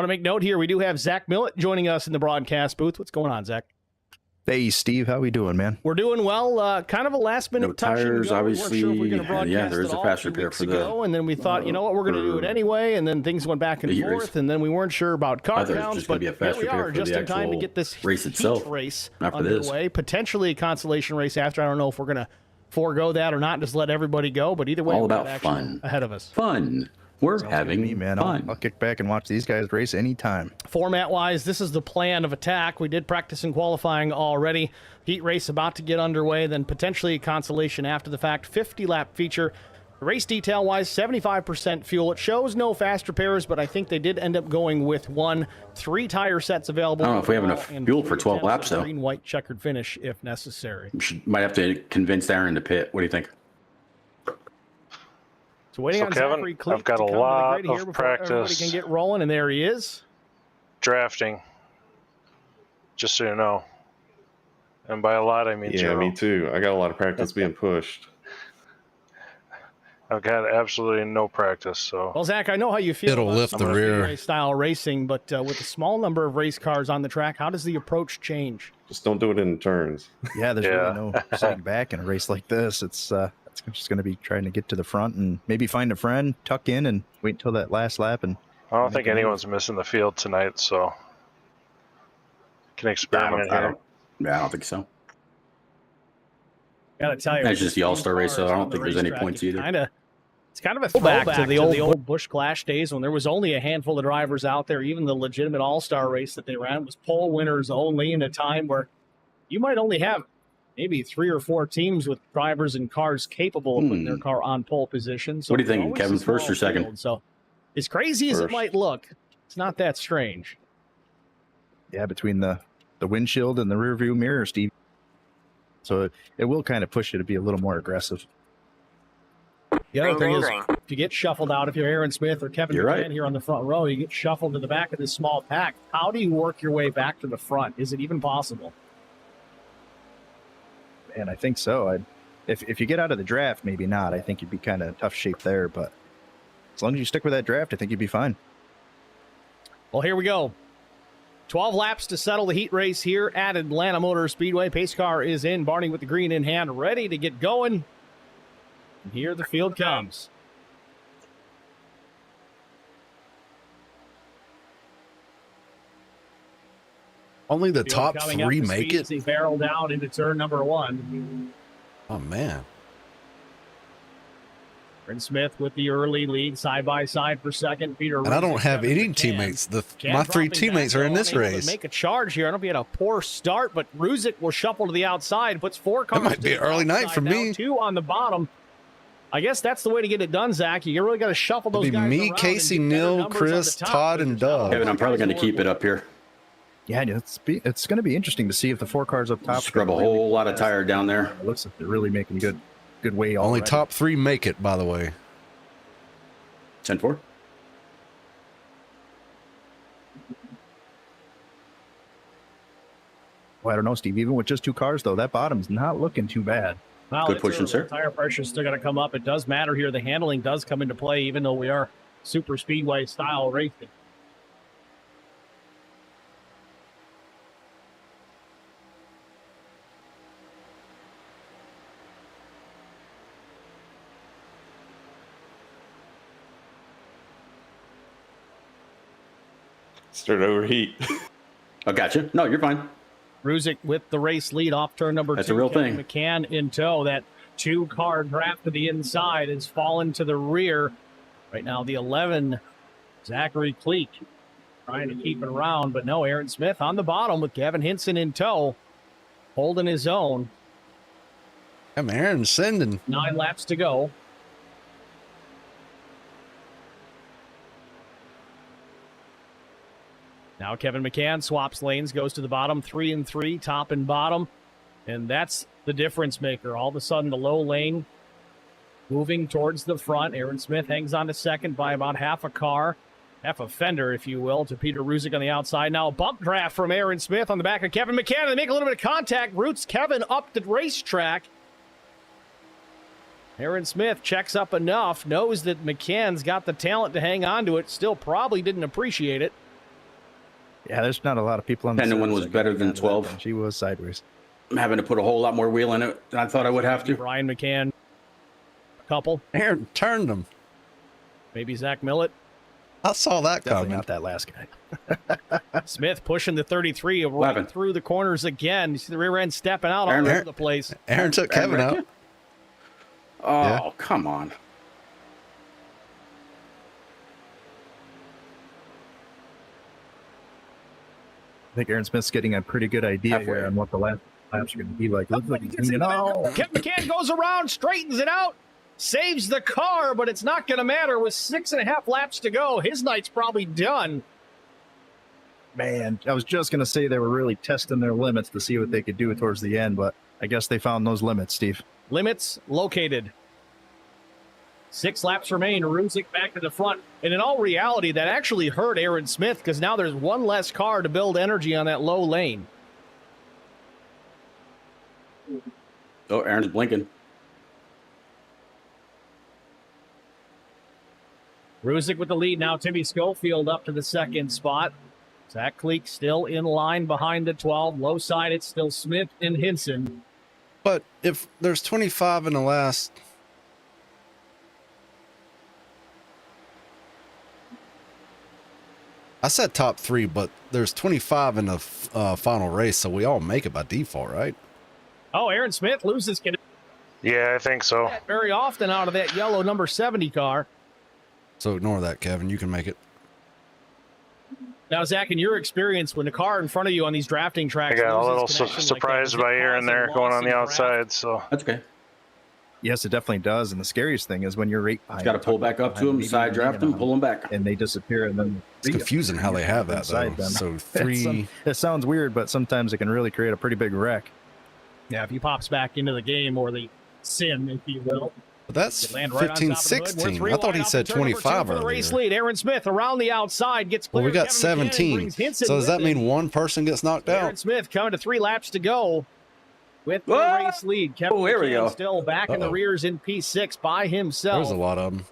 Want to make note here, we do have Zach Millett joining us in the broadcast booth. What's going on, Zach? Hey, Steve, how we doing, man? We're doing well. Kind of a last-minute No touch and tires, go. obviously. We weren't sure if we were going to broadcast Yeah, there is at a all fast 2 repair weeks for ago, and then we thought, you know what, we're going to do it anyway, and then things went back and heat forth, race. and then we weren't sure about car There's counts, just but gonna be a here fast we repair are, for just the in time to actual get this race heat itself race after this. underway. Potentially a consolation race after. I don't know if we're going to forego that or not, just let everybody go, but either way, All we've got about action fun. ahead of us. Fun. We're Sounds having good to me, man. fun. I'll kick back and watch these guys race anytime. Format-wise, this is the plan of attack. We did practice in qualifying already. Heat race about to get underway, then potentially a consolation after the fact. 50-lap feature. Race detail-wise, 75% fuel. It shows no fast repairs, but I think they did end up going with 3 tire sets available. I don't know if we have enough fuel for 12 laps, though. Green, white, checkered finish if necessary. Might have to convince Aaron to pit. What do you think? So waiting on Kevin, Zachary Cleek I've got to a come to the lot grid here of before everybody practice can get rolling, and there he is. drafting, just so you know. And by a lot, I mean Yeah, zero. me too. I got a lot of practice being pushed. I've got absolutely no practice, so Well, Zach, I know how you feel It'll about lift some the of rear. speedway style racing, but with a small number of race cars on the track, how does the approach change? Just don't do it in turns. Yeah, there's Yeah. really no sitting back in a race like this. It's just going to be trying to get to the front and maybe find a friend, tuck in, and wait until that last lap. And I don't think make a move. anyone's missing the field tonight, so can experiment here. I don't think so. Gotta tell you, That's just the All-Star race, so I don't think there's any points either. It's kind of a throwback to the old Busch Clash days when there was only a handful of drivers out there. Even the legitimate All-Star race that they ran was pole winners only, in a time where you might only have maybe 3 or 4 teams with drivers and cars capable of putting their car on pole position. So What do you think, always Kevin, a small first or second? field. So as crazy as it First. might look, it's not that strange. yeah, between the windshield and the rear view mirror, Steve. So it will kind of push you to be a little more aggressive. The other thing is, if you get shuffled out, if you're Aaron Smith or Kevin You're McCann right. here on the front row, you get shuffled to the back of this small pack. How do you work your way back to the front? Is it even possible? And I think so. If you get out of the draft, maybe not. I think you'd be kind of tough shape there. But as long as you stick with that draft, I think you'd be fine. Well, here we go. 12 laps to settle the heat race here at Atlanta Motor Speedway. Pace car is in. Barney with the green in hand, ready to get going. And here the field comes. Only the Field top coming up 3 to make speed it? as he barreled down into turn number 1. Oh, man. Aaron Smith with the early lead, side by side for second. Peter And I don't Ruzick, have Kevin any McCann. teammates. McCann My 3 dropping teammates back are in low, this unable to race. Make a charge here. I don't know if he had a poor start, but Ruzick will shuffle to the outside, puts 4 cars. might be to an the early night outside for now, me. 2 on the bottom. I guess that's the way to get it done, Zach. You really got to shuffle those It'll be guys me, around Casey, and get better Neil, numbers on Chris, the top, Todd, because and there's not a Doug. lot Kevin, of I'm probably guys going to keep working. it up here. Yeah, it's going to be interesting to see if the 4 cars up top Scrub a really whole lot of fast. tire down there. It looks like they're really making good way. Only already. top 3 make it, by the way. 10-4. Well, I don't know, Steve. Even with just 2 cars, though, that bottom's not looking too bad. Well, Good it's pushing, early. sir. Tire pressure is still going to come up. It does matter here. The handling does come into play, even though we are super speedway style racing. Start to overheat. I got you. No, you're fine. Ruzick with the race lead off turn number 2. That's a real Kevin thing. McCann in tow. That 2-car draft to the inside has fallen to the rear. Right now, the 11, Zachary Cleek, trying to keep it around. But no, Aaron Smith on the bottom with Gavin Hinson in tow, holding his own. I'm Aaron sending. 9 laps to go. Now Kevin McCann swaps lanes, goes to the bottom, 3 and 3, top and bottom. And that's the difference maker. All of a sudden, the low lane moving towards the front. Aaron Smith hangs on to second by about half a car, half a fender, if you will, to Peter Ruzick on the outside. Now a bump draft from Aaron Smith on the back of Kevin McCann. They make a little bit of contact, roots Kevin up the racetrack. Aaron Smith checks up enough, knows that McCann's got the talent to hang on to it, still probably didn't appreciate it. Yeah, there's not a lot of people on the 10 and 1 service was that better got than out of that 12. one. She was sideways. I'm having to put a whole lot more wheel in it than I thought I would have to. Brian McCann, a couple. Aaron turned him. Maybe Zach Millett. I saw that Definitely coming. not that last guy. Smith pushing the 33 right 11. through the corners again. You see the rear end stepping out all Aaron- over the place. Aaron took Kevin Aaron out. Oh, Yeah. come on. I think Aaron Smith's getting a pretty good idea Halfway. here on what the laps are going to be like. Looks like he's cleaning out. Kevin McCann goes around, straightens it out, saves the car, but it's not going to matter with 6.5 laps to go. His night's probably done. Man, I was just going to say they were really testing their limits to see what they could do towards the end, but I guess they found those limits, Steve. Limits located. 6 laps remain. Ruzic back to the front. And in all reality, that actually hurt Aaron Smith because now there's one less car to build energy on that low lane. Oh, Aaron's blinking. Ruzic with the lead now. Timmy Schofield up to the second spot. Zach Cleek still in line behind the 12. Low side, it's still Smith and Hinson. But if there's 25 in the last... I said top 3, but there's 25 in the final race, so we all make it by default, right? Oh, Aaron Smith loses connection Yeah, I think so. very often out of that yellow number 70 car. So ignore that, Kevin. You can make it. Now, Zach, in your experience, when the car in front of you on these drafting I tracks, got a loses little connection surprised like that, by does it Aaron cause a there going loss on in the draft? outside. So That's okay. Yes, it definitely does. And the scariest thing is when you're right behind. Got to pull back up to him, side draft him, pull him back. And they disappear, and then It's confusing how they have that, though. Inside them. So 3... It sounds weird, but sometimes it can really create a pretty big wreck. Yeah, if he pops back into the game or the sim, if you will. But that's Could land right on 15, top of the hood. We're 16. three I thought wide he off said of turn number 25 2 for the race earlier. lead. Aaron Smith around the outside gets clear. Well, we got Kevin McCann 17. brings Hinson So does that with him. mean one person gets knocked Aaron out? Smith coming to 3 laps to go with the Whoa! race lead. Kevin Oh, here we McCann go. still back in the Uh-oh. rears in P6 by himself. There's a lot of them.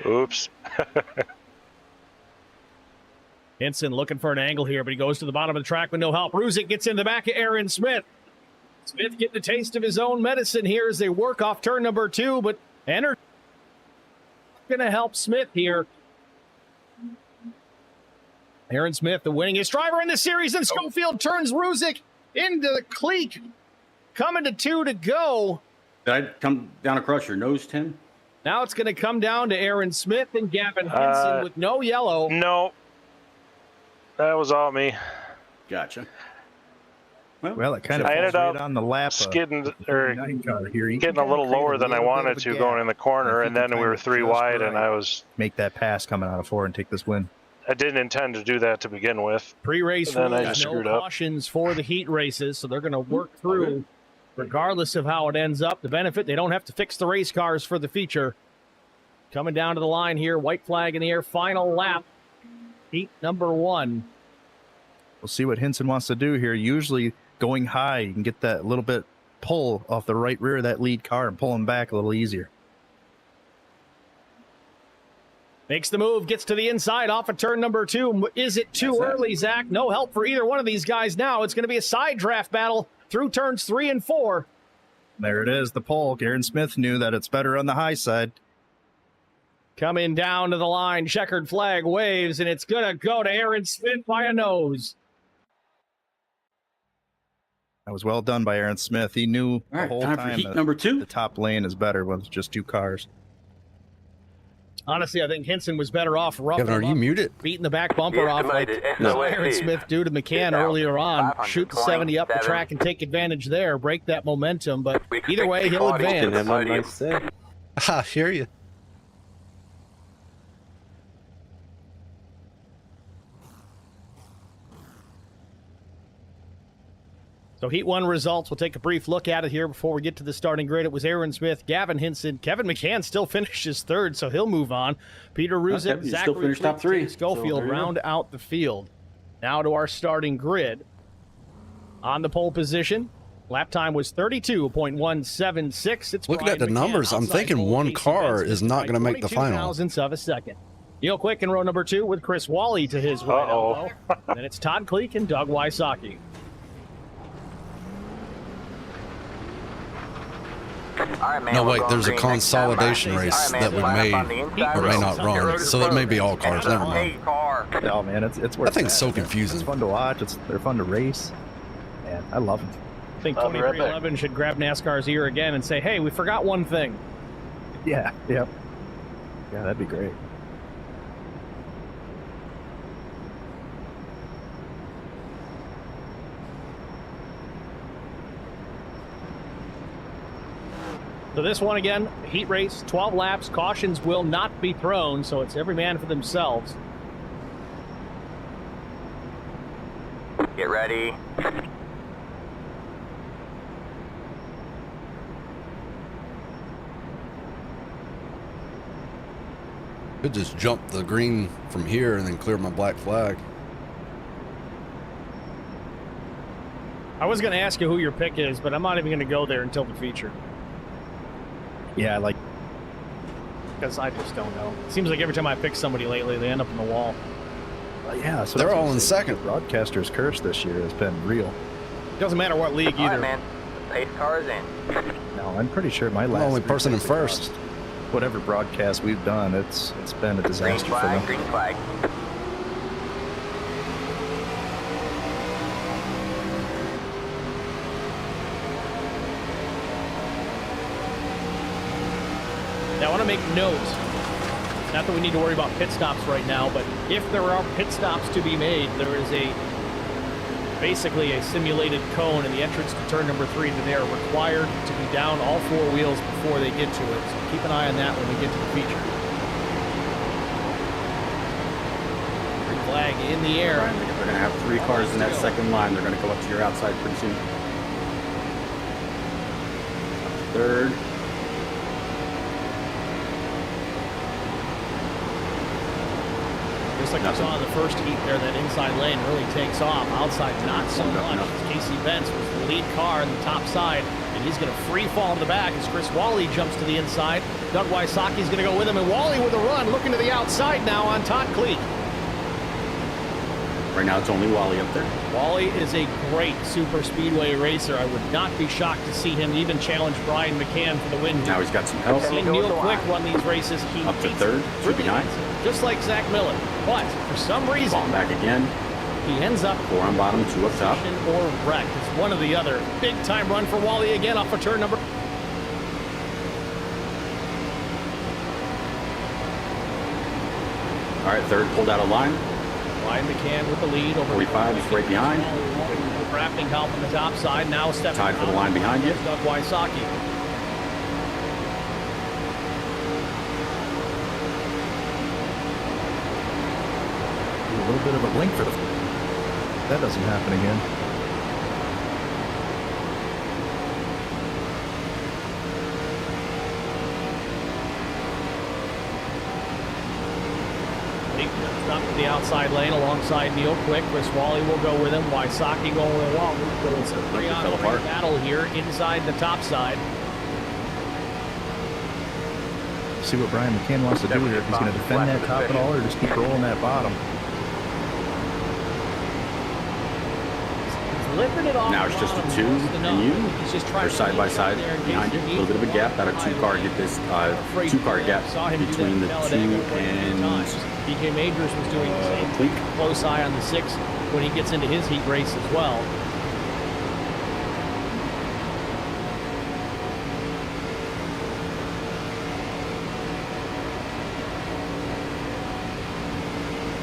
oops. Hinson looking for an angle here, but he goes to the bottom of the track with no help. Ruzic gets in the back of Aaron Smith. Smith getting a taste of his own medicine here as they work off turn number 2, but energy going to help Smith here. Aaron Smith, the winningest driver in the series, and Schofield turns Ruzic into the cleek. Coming to 2 to go. Did I come down across your nose, Tim? Now it's going to come down to Aaron Smith and Gavin Henson with no yellow. No. That was all me. Gotcha. Well, it kind of I falls ended right up on the lap. Skidding or 39 car here. You getting can a little kinda create lower than I little bit wanted of a to gap. going in the corner, If and you then can we were time it 3 just wide, and right, I was make that pass coming out of 4 and take this win. I didn't intend to do that to begin with. Pre-race And then I rules, just no screwed up. cautions for the heat races, so they're going to work through, regardless of how it ends up. The benefit, they don't have to fix the race cars for the feature. Coming down to the line here, white flag in the air, final lap, heat number 1. We'll see what Hinson wants to do here. Usually going high, you can get that little bit pull off the right rear of that lead car and pull him back a little easier. Makes the move, gets to the inside off of turn number 2. Is it too That's it. early, Zach? No help for either one of these guys now. It's going to be a side draft battle through turns 3 and 4. There it is, the pull. Aaron Smith knew that it's better on the high side. Coming down to the line, checkered flag waves, and it's going to go to Aaron Smith by a nose. That was well done by Aaron Smith. He knew All the right, whole time for time heat that number the 2. top lane is better when it's just 2 cars. Honestly, I think Hinson was better off roughing Kevin, are him you up, muted? beating the back bumper off like No. Aaron Smith do to McCann earlier on. Shoot the 70 up the track and take advantage there, break that momentum. But either way, he'll Can have advance. a nice day. I hear you. So Heat 1 results, we'll take a brief look at it here before we get to the starting grid. It was Aaron Smith, Gavin Hinson, Kevin McCann still finishes 3rd, so he'll move on. Peter Ruzic, Okay, you still Zachary finished top 3, Fleet, Schofield so there you go. round out the field. Now to our starting grid. On the pole position, Lap time was 32.176. It's Looking at the Brian McCann, numbers, I'm outside thinking pole, one Casey car Benson is not by going to make the final. 22,000ths of a second. Neil Quick in row number 2 with Chris Wally to his right Uh-oh. elbow. Then it's Todd Cleek and Doug Wysocki. All right, man, No, we're wait, going there's a green next time. consolidation All right, race man, that we line up may on the inside or may road. not run. So that may be all cars. Never mind. Hey, car. Oh man, it's worth That thing's so it. confusing. It's fun to watch. They're fun to race, and I love them. I think I'll be right back. 2311 should grab NASCAR's ear again and say, hey, we forgot one thing. Yeah, yep. Yeah, that'd be great. So this one again, heat race, 12 laps, cautions will not be thrown, so it's every man for themselves. Get ready. Could just jump the green from here and then clear my black flag. I was going to ask you who your pick is, but I'm not even going to go there until the feature, Yeah, like because I just don't know. It seems like every time I pick somebody lately, they end up in the wall. yeah. So They're that's what all I'm in saying. second. The broadcaster's curse this year has been real. Doesn't matter what league All right, either. man. The pace car is in. No, I'm pretty sure my last only three person in races first. across whatever broadcast we've done, it's been a Green disaster for flag, them. green flag. Now, I want to make note, not that we need to worry about pit stops right now, but if there are pit stops to be made, there is basically a simulated cone in the entrance to turn number 3 that they are required to be down all 4 wheels before they get to it. So keep an eye on that when we get to the feature. Green flag in the air. Brian, they're going to have 3 cars in that second line. They're going to go up to your outside pretty soon. Third. Just like we saw in the first heat there, that inside lane really takes off. Outside, not so much. Casey Benz was the lead car on the top side, and he's going to free fall to the back as Chris Wally jumps to the inside. Doug Wysocki's going to go with him, and Wally with a run, looking to the outside now on Todd Cleek. Right now it's only Wally up there. Wally is a great super speedway racer. I would not be shocked to see him even challenge Brian McCann for the win. Now he's got some help. Seeing Neil Quick run these races, he Up to hates third, it. two behind. Just like Zach Miller. But for some reason, Falling back again. he ends up 4 on bottom, 2 up top. or wreck. It's one or the other. Big time run for Wally again off of turn number. All right, third pulled out of line. Brian McCann with the lead over 45 is right behind. Drafting help on the top side. Now stepping Tied for the out. line behind you. Doug Wysocki. A little bit of a blink for the. That doesn't happen again. Stop to the outside lane alongside Neil Quick. Chris Wally will go with him. Wysocki going with Wally. So it's a Fell 3-on-3 apart. battle here inside the top side. See what Brian McCann wants to do here. If he's going to defend that top at all, or just keep rolling that bottom. He's lifting it off. Now it's the just a bottom, 2 close enough. and you. He's just trying They're to side by get side there in behind you. case A he little bit of a needs gap. to About a get 2-car gap. This Afraid to 2-car do gap that. Saw him do between that the at 2 Talladega quite a few and times. DJ Majors was doing the same. Cleek. Close eye on the 6 when he gets into his heat race as well.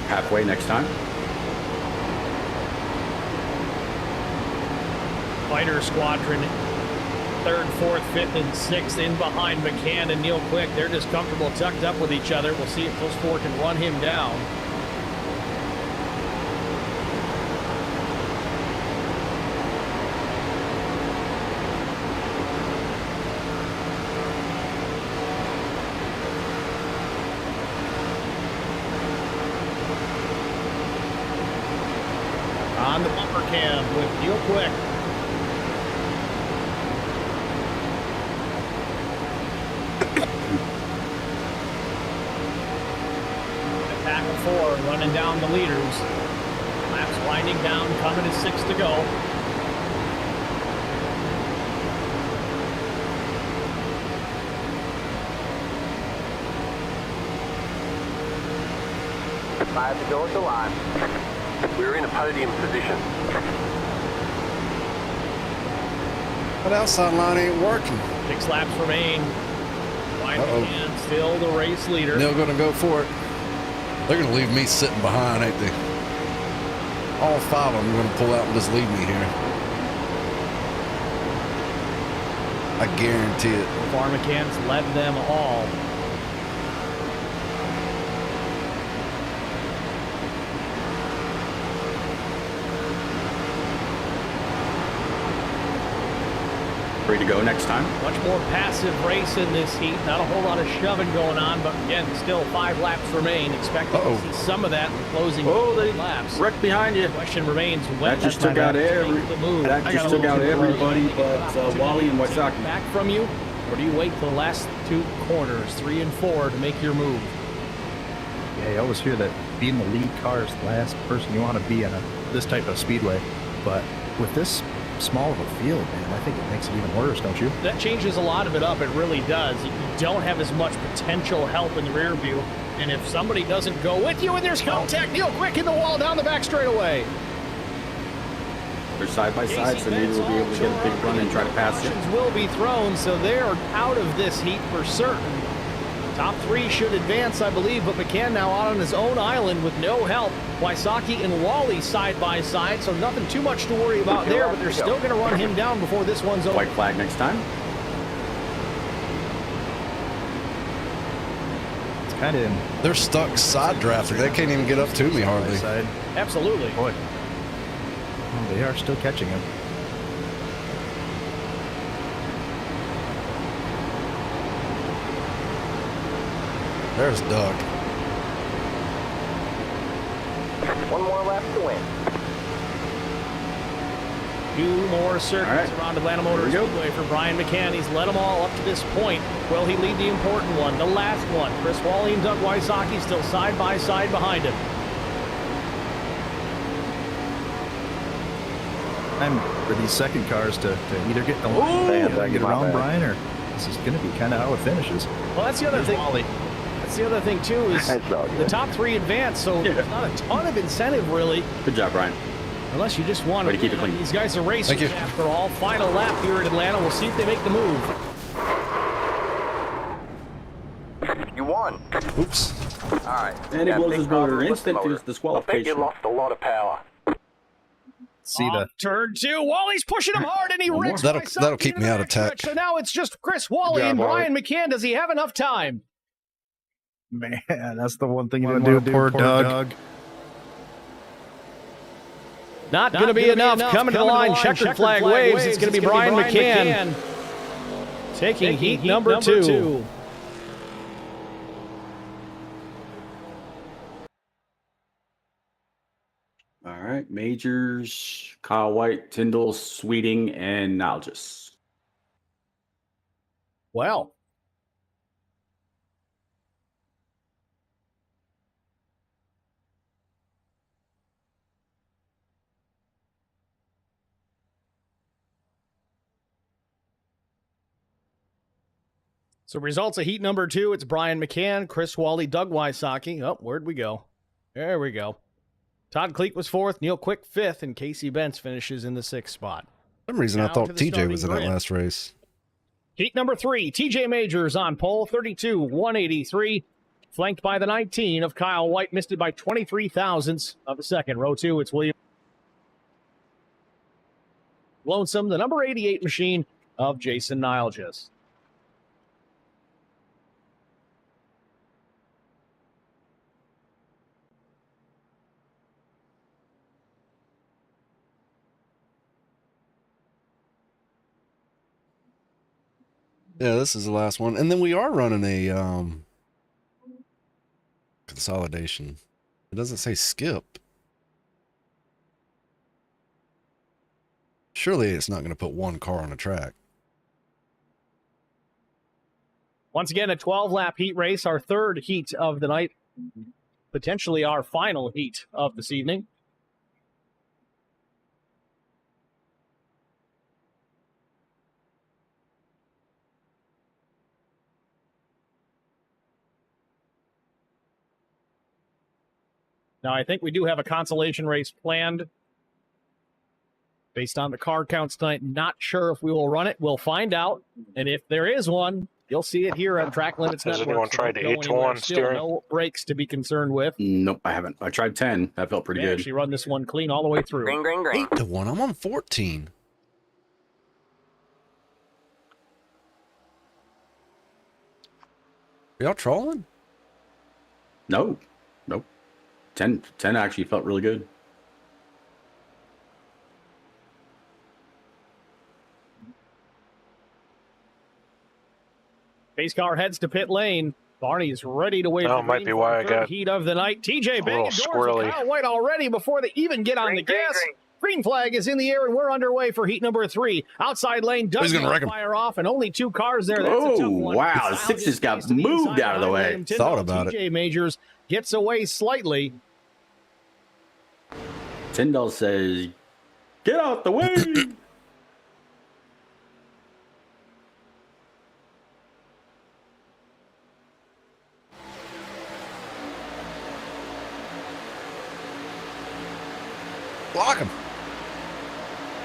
Halfway next time. Fighter Squadron, 3rd, 4th, 5th, and 6th in behind McCann and Neil Quick. They're just comfortable tucked up with each other. We'll see if those 4 can run him down. On the bumper cam with Neil Quick. 4 running down the leaders. Laps winding down, coming to 6 to go. Five to go at the line. We're in a podium position. That outside line ain't working. 6 laps remain. Ryan McCann still the race leader. They're going to go for it. They're going to leave me sitting behind, ain't they? All 5 of them are going to pull out and just leave me here. I guarantee it. Farm McCann's led them all. Ready to go next time. Much more passive race in this heat. Not a whole lot of shoving going on, but again, still 5 laps remain. Expecting to see some of that in the closing laps. Wrecked behind you. Question remains when That just took out everybody but Wally and Wysocki. Back from you, or do you wait for the last 2 corners, 3 and 4, to make your move? Yeah, you always hear that being the lead car is the last person you want to be in this type of speedway. But with this small of a field, man, I think it makes it even worse, don't you? That changes a lot of it up. It really does. You don't have as much potential help in the rear view. And if somebody doesn't go with you and there's contact, Neil quick in the wall down the back straightaway. They're side by side, so neither will be able to get a big run and try to pass it. Will be thrown, so they're out of this heat for certain. Top 3 should advance, I believe, but McCann now out on his own island with no help. Wysocki and Wally side by side, so nothing too much to worry about there, but they're still going to run him down before this one's over. White flag next time. It's kind of in. They're stuck side drafting. They can't even get up to me hardly. Side. Absolutely. Boy. Oh, they are still catching him. There's Doug. 1 more lap to win. 2 more circuits around Atlanta Motor Speedway for Brian McCann. He's led them all up to this point. Will he lead the important one, the last one? Chris Wally and Doug Wysocki still side by side behind him. Time for these second cars to either get the line, get around Brian, or this is going to be kind of how it finishes. Well, that's the other thing. Wally. That's the other thing, too, is the top 3 advance, so there's not a ton of incentive, really. Good job, Brian. Unless you just want to keep it clean. These guys are racing after all. Final lap here in Atlanta. We'll see if they make the move. You won. Oops. All right. And it blows his motor. Instant disqualification. I think you lost a lot of power. See the turn 2. Wally's pushing him hard, and he wrecks. That'll keep me out of tech. So now it's just Chris Wally and Brian McCann. Does he have enough time? man. That's the one thing you want to do. Poor Doug. Not going to be enough. Coming to the line, checkered flag waves. It's going to be Brian McCann taking heat number 2. All right, Majors, Kyle White, Tyndall, Sweeting, and Nalgis. Well. So results of heat number 2, it's Brian McCann, Chris Wally, Doug Wysocki. Oh, where'd we go? There we go. Todd Cleek was 4th, Neil Quick 5th, and Casey Bentz finishes in the 6th spot. For some reason, I thought TJ was in that last race. Heat number 3, TJ Majors on pole, 32-183, flanked by the 19 of Kyle White, missed it by 23 thousandths of a second. Row 2, it's William Lonesome, the number 88 machine of Jason Nilgis. Yeah, this is the last one. And then we are running a consolidation. It doesn't say skip. Surely it's not going to put one car on a track. Once again, a 12-lap heat race, our 3rd heat of the night. potentially our final heat of this evening. Now, I think we do have a consolation race planned based on the car counts tonight. Not sure if we will run it. We'll find out. And if there is one, you'll see it here on Track Limits Has Network. anyone tried the 8-to-1 steering? No brakes to be concerned with. Nope, I haven't. I tried 10. That felt pretty They good. actually run this one clean all the way through. Green, green, green. 8-to-1. I'm on 14. Are y'all trolling? No, nope. 10 actually felt really good. Pace car heads to pit lane. Barney's ready to wait. That might be why I got heat of the night. TJ banging doors with squirrely. Kyle White already before they even get on the gas. Green flag is in the air, and we're underway for heat number 3. Outside lane does not fire off, and only 2 cars there. That's a tough one. Wow, the 6 just got moved out of the way. Thought about it. TJ Majors gets away slightly. Tyndall says, "Get out the way." Block him.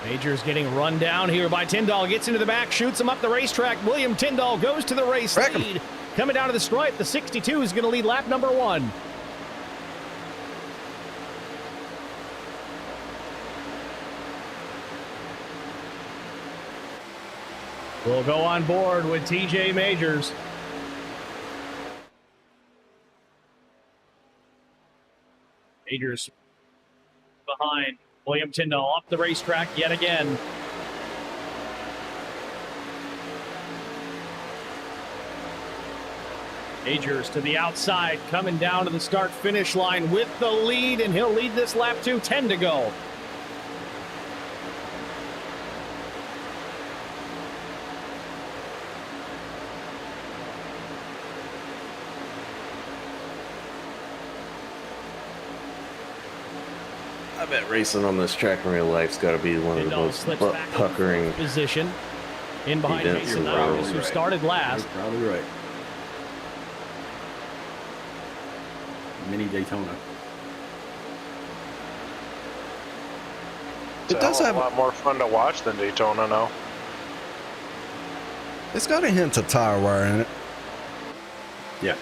Majors getting run down here by Tyndall. Gets into the back, shoots him up the racetrack. William Tyndall goes to the race lead. Coming down to the stripe, the 62 is going to lead lap number 1. We'll go on board with TJ Majors. Majors behind William Tyndall up the racetrack yet again. Majors to the outside, coming down to the start-finish line with the lead, and he'll lead this lap to 10 to go. I bet racing on this track in real life's got to be one of the Tyndall most slips back into puckering. position in behind events Mason in the Rogers, world. who started last. You're probably right. Mini Daytona. It does a have lot more fun to watch than Daytona now. It's got a hint of tire wear in it. Yeah.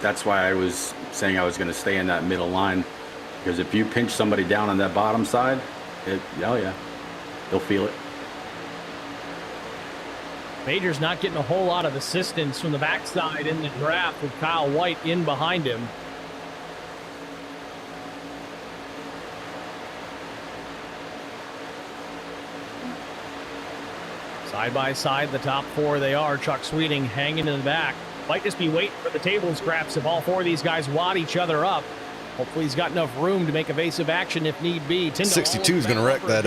That's why I was saying I was going to stay in that middle line. Because if you pinch somebody down on that bottom side, oh yeah, they'll feel it. Major's not getting a whole lot of assistance from the backside in the draft with Kyle White in behind him. Side by side, the top 4 they are. Chuck Sweeting hanging in the back. Might just be waiting for the table scraps if all 4 of these guys wad each other up. Hopefully he's got enough room to make evasive action if need be. 62 is going to wreck that,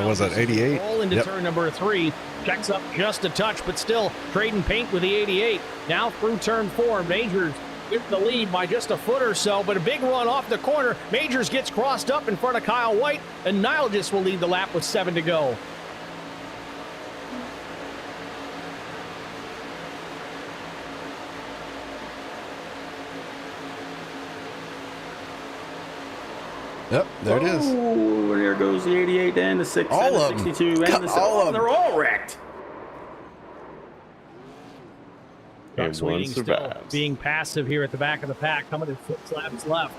was that 88? Roll into turn number 3. Checks up just a touch, but still trading paint with the 88. Now through turn 4, Majors with the lead by just a foot or so, but a big run off the corner. Majors gets crossed up in front of Kyle White, and Nilgis will lead the lap with 7 to go. Yep, there it is. Oh, there goes the 88 and the 6 All and the of them. 62 and the 7. All of them. They're all wrecked. Chuck And one Sweeting still survives. being passive here at the back of the pack, coming to 6 laps left.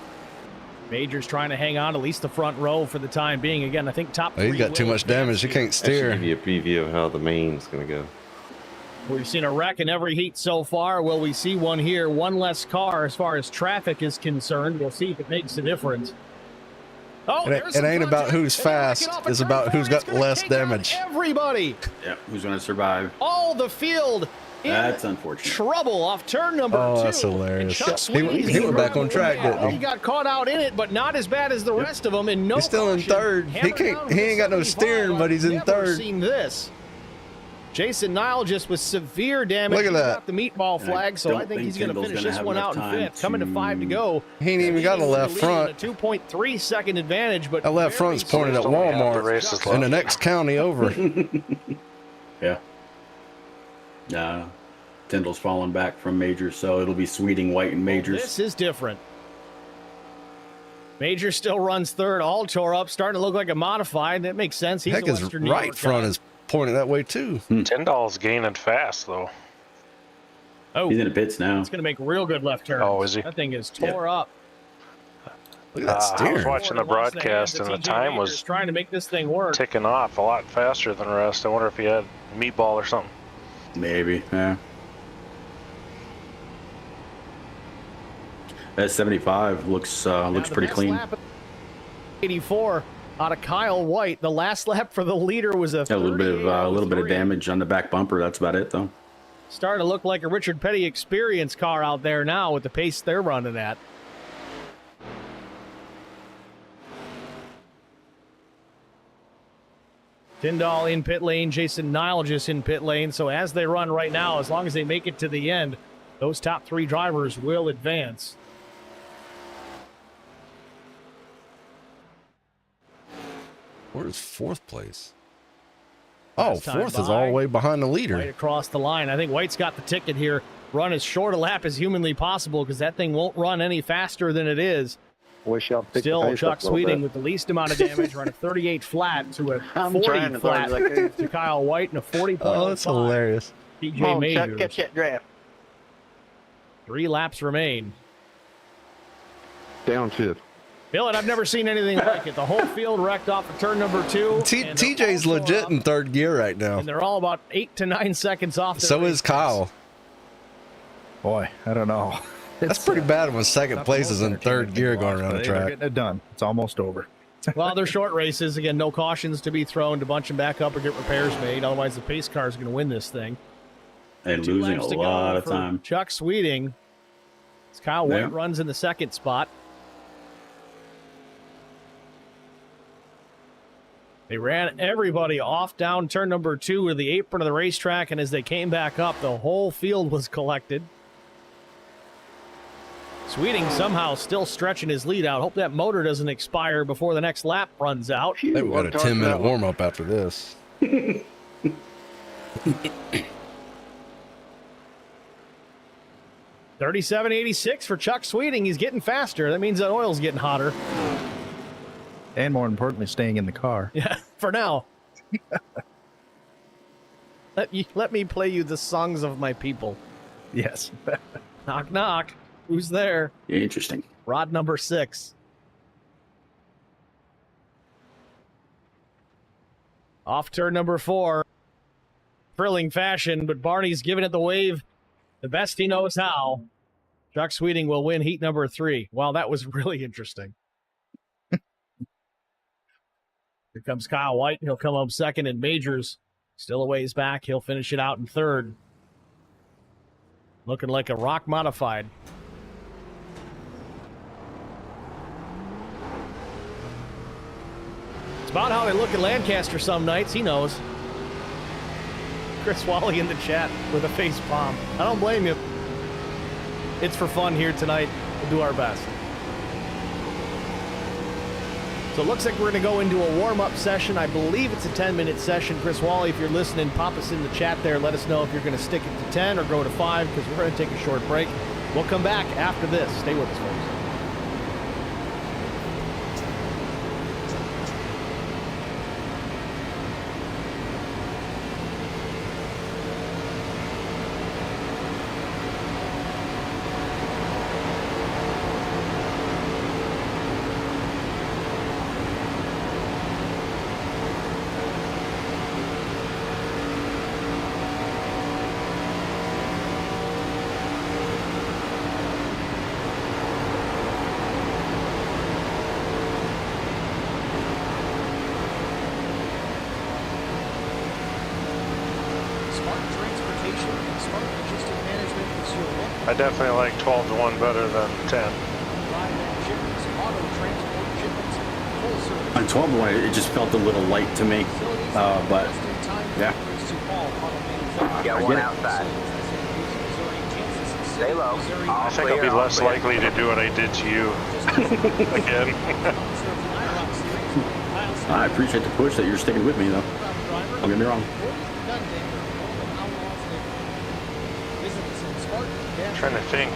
Majors trying to hang on at least the front row for the time being. Again, I think top 3. He's got too much damage. He can't That should steer. give you a preview of how the main's going to go. We've seen a wreck in every heat so far. Will we see one here? One less car as far as traffic is concerned. We'll see if it makes a difference. Oh, It ain't about who's fast. It's about who's got less damage. Everybody, Yeah, who's going to survive? all the field in That's unfortunate. trouble off turn number 2. Oh, that's hilarious. And Chuck He Sweeting went back on track, didn't he? He got caught out in it, but not as bad as the rest of them. And no He's still in caution. third. He Hammered can't. down He to ain't got no 75. steering, but he's in Never third. Seen this. Jason Nile just with severe damage. Look at He that. got the meatball flag, so I think he's going to Tyndall's finish gonna this have one enough out in time fifth. Coming to 5 to go. He ain't even got a left front. A 2.3-second advantage, but That left front's pointed at Walmart in the next county over. Yeah. Tyndall's falling back from Majors, so it'll be Sweeting, White, and Majors. This is different. Major still runs third, all tore up, starting to look like a modified. That makes sense. He's Heck, a his Western New right York front guy. is pointed that way too. Tyndall's gaining fast though. Oh, He's in the pits now. it's going to make real good left turns. Oh, is he? That thing is tore up. Look at that I was steering. watching the broadcast and the time was trying to make this thing work. ticking off a lot faster than the rest. I wonder if he had meatball or something. Maybe, yeah. That 75 looks pretty clean. 84 out of Kyle White. The last lap for the leader was a A little bit of damage on the back bumper. That's about it, though. Starting to look like a Richard Petty Experience car out there now with the pace they're running at. Tyndall in pit lane, Jason Nile just in pit lane. So as they run right now, as long as they make it to the end, those top three drivers will advance. Where's fourth place? Oh, Last time fourth is by. all the way behind the leader. Right across the line. I think White's got the ticket here. Run as short a lap as humanly possible because that thing won't run any faster than it is. Wish y'all picked the Still, pace Chuck up a little Sweeting bit. with the least amount of damage, running 38 flat to a I'm 40 trying to flat learn like to Kyle White and a 40. Oh, that's hilarious. TJ Come on, Chuck, Majors. catch that draft. 3 laps remain. Downshift. Bill, I've never seen anything like it. The whole field wrecked off of turn number 2. and they're TJ's all legit up, in third gear right now. and they're all about 8 to 9 seconds off. So is Kyle. Boy, I don't know. That's pretty bad when second place is in third gear going around the They're track. getting it done. It's almost over. Well, they're short races. Again, no cautions to be thrown to bunch them back up or get repairs made. Otherwise, the pace car is going to win this thing. And 2 losing a laps to go lot of for time. Chuck Sweeting. As Kyle White Yeah. runs in the second spot. They ran everybody off down turn number 2 to the apron of the racetrack, and as they came back up, the whole field was collected. Sweeting somehow still stretching his lead out. Hope that motor doesn't expire before the next lap runs out. I think we got a 10-minute warm-up after this. 37.86 for Chuck Sweeting. He's getting faster. That means that oil's getting hotter. And more importantly, staying in the car. Yeah, for now. Let me play you the songs of my people. Yes. Knock, knock. Who's there? Interesting. Rod number 6. Off turn number 4. Thrilling fashion, but Barney's giving it the wave the best he knows how. Chuck Sweeting will win heat number 3. Wow, that was really interesting. Here comes Kyle White. He'll come up second, and Majors still a ways back. He'll finish it out in third. Looking like a rock modified. It's about how they look at Lancaster some nights. He knows. Chris Wally in the chat with a face palm. I don't blame you. It's for fun here tonight. We'll do our best. So it looks like we're going to go into a warm-up session. I believe it's a 10-minute session. Chris Wally, if you're listening, pop us in the chat there. Let us know if you're going to stick it to 10 or go to 5 because we're going to take a short break. We'll come back after this. Stay with us, folks. I definitely like 12 to 1 better than 10. On 12 to 1, it just felt a little light to me. But yeah. Got one outside. Stay low. I think I'll be less likely to do what I did to you again. I appreciate the push that you're sticking with me, though. Don't get me wrong. I'm trying to think.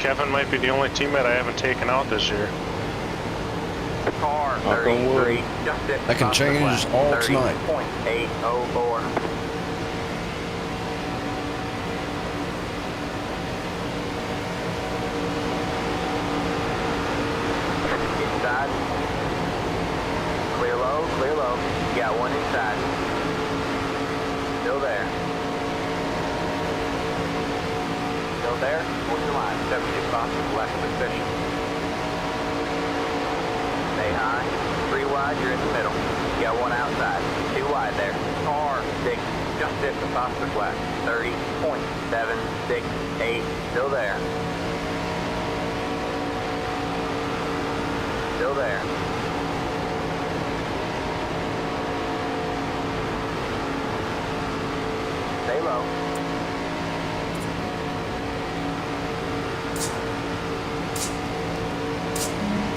Kevin might be the only teammate I haven't taken out this year. Car Knock on wood. 33. Just it. That can change all tonight. 30.804. Inside. Clear low, clear low. Got one inside. Still there. Still there. What's the line? 76 boxes left of the finish. Stay high. 3 wide, you're in the middle. Got one outside. 2 wide there. Car 6. Just hit the phosphor flat. 30.768. Still there. Still there. Stay low.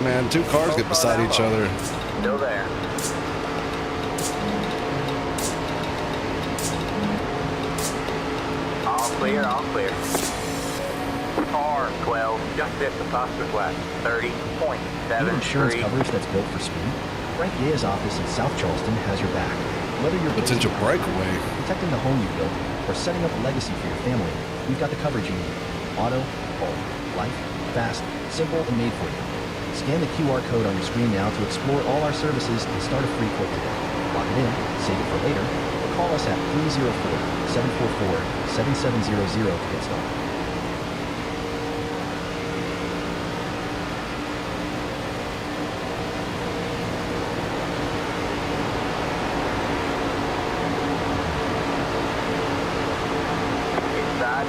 Man, 2 cars get beside each other. Still there. All clear, all clear. Car 12, just hit the phosphor flat. 30.73. Need insurance coverage that's built for speed? Frank Yea's office in South Charleston has your back. Whether you're Potential breakaway. protecting the home you built or setting up a legacy for your family, we've got the coverage you need. Auto, home, life, fast, simple, and made for you. Scan the QR code on your screen now to explore all our services and start a free quote today. Lock it in, save it for later, or call us at 304-744-7700 to get started. Inside.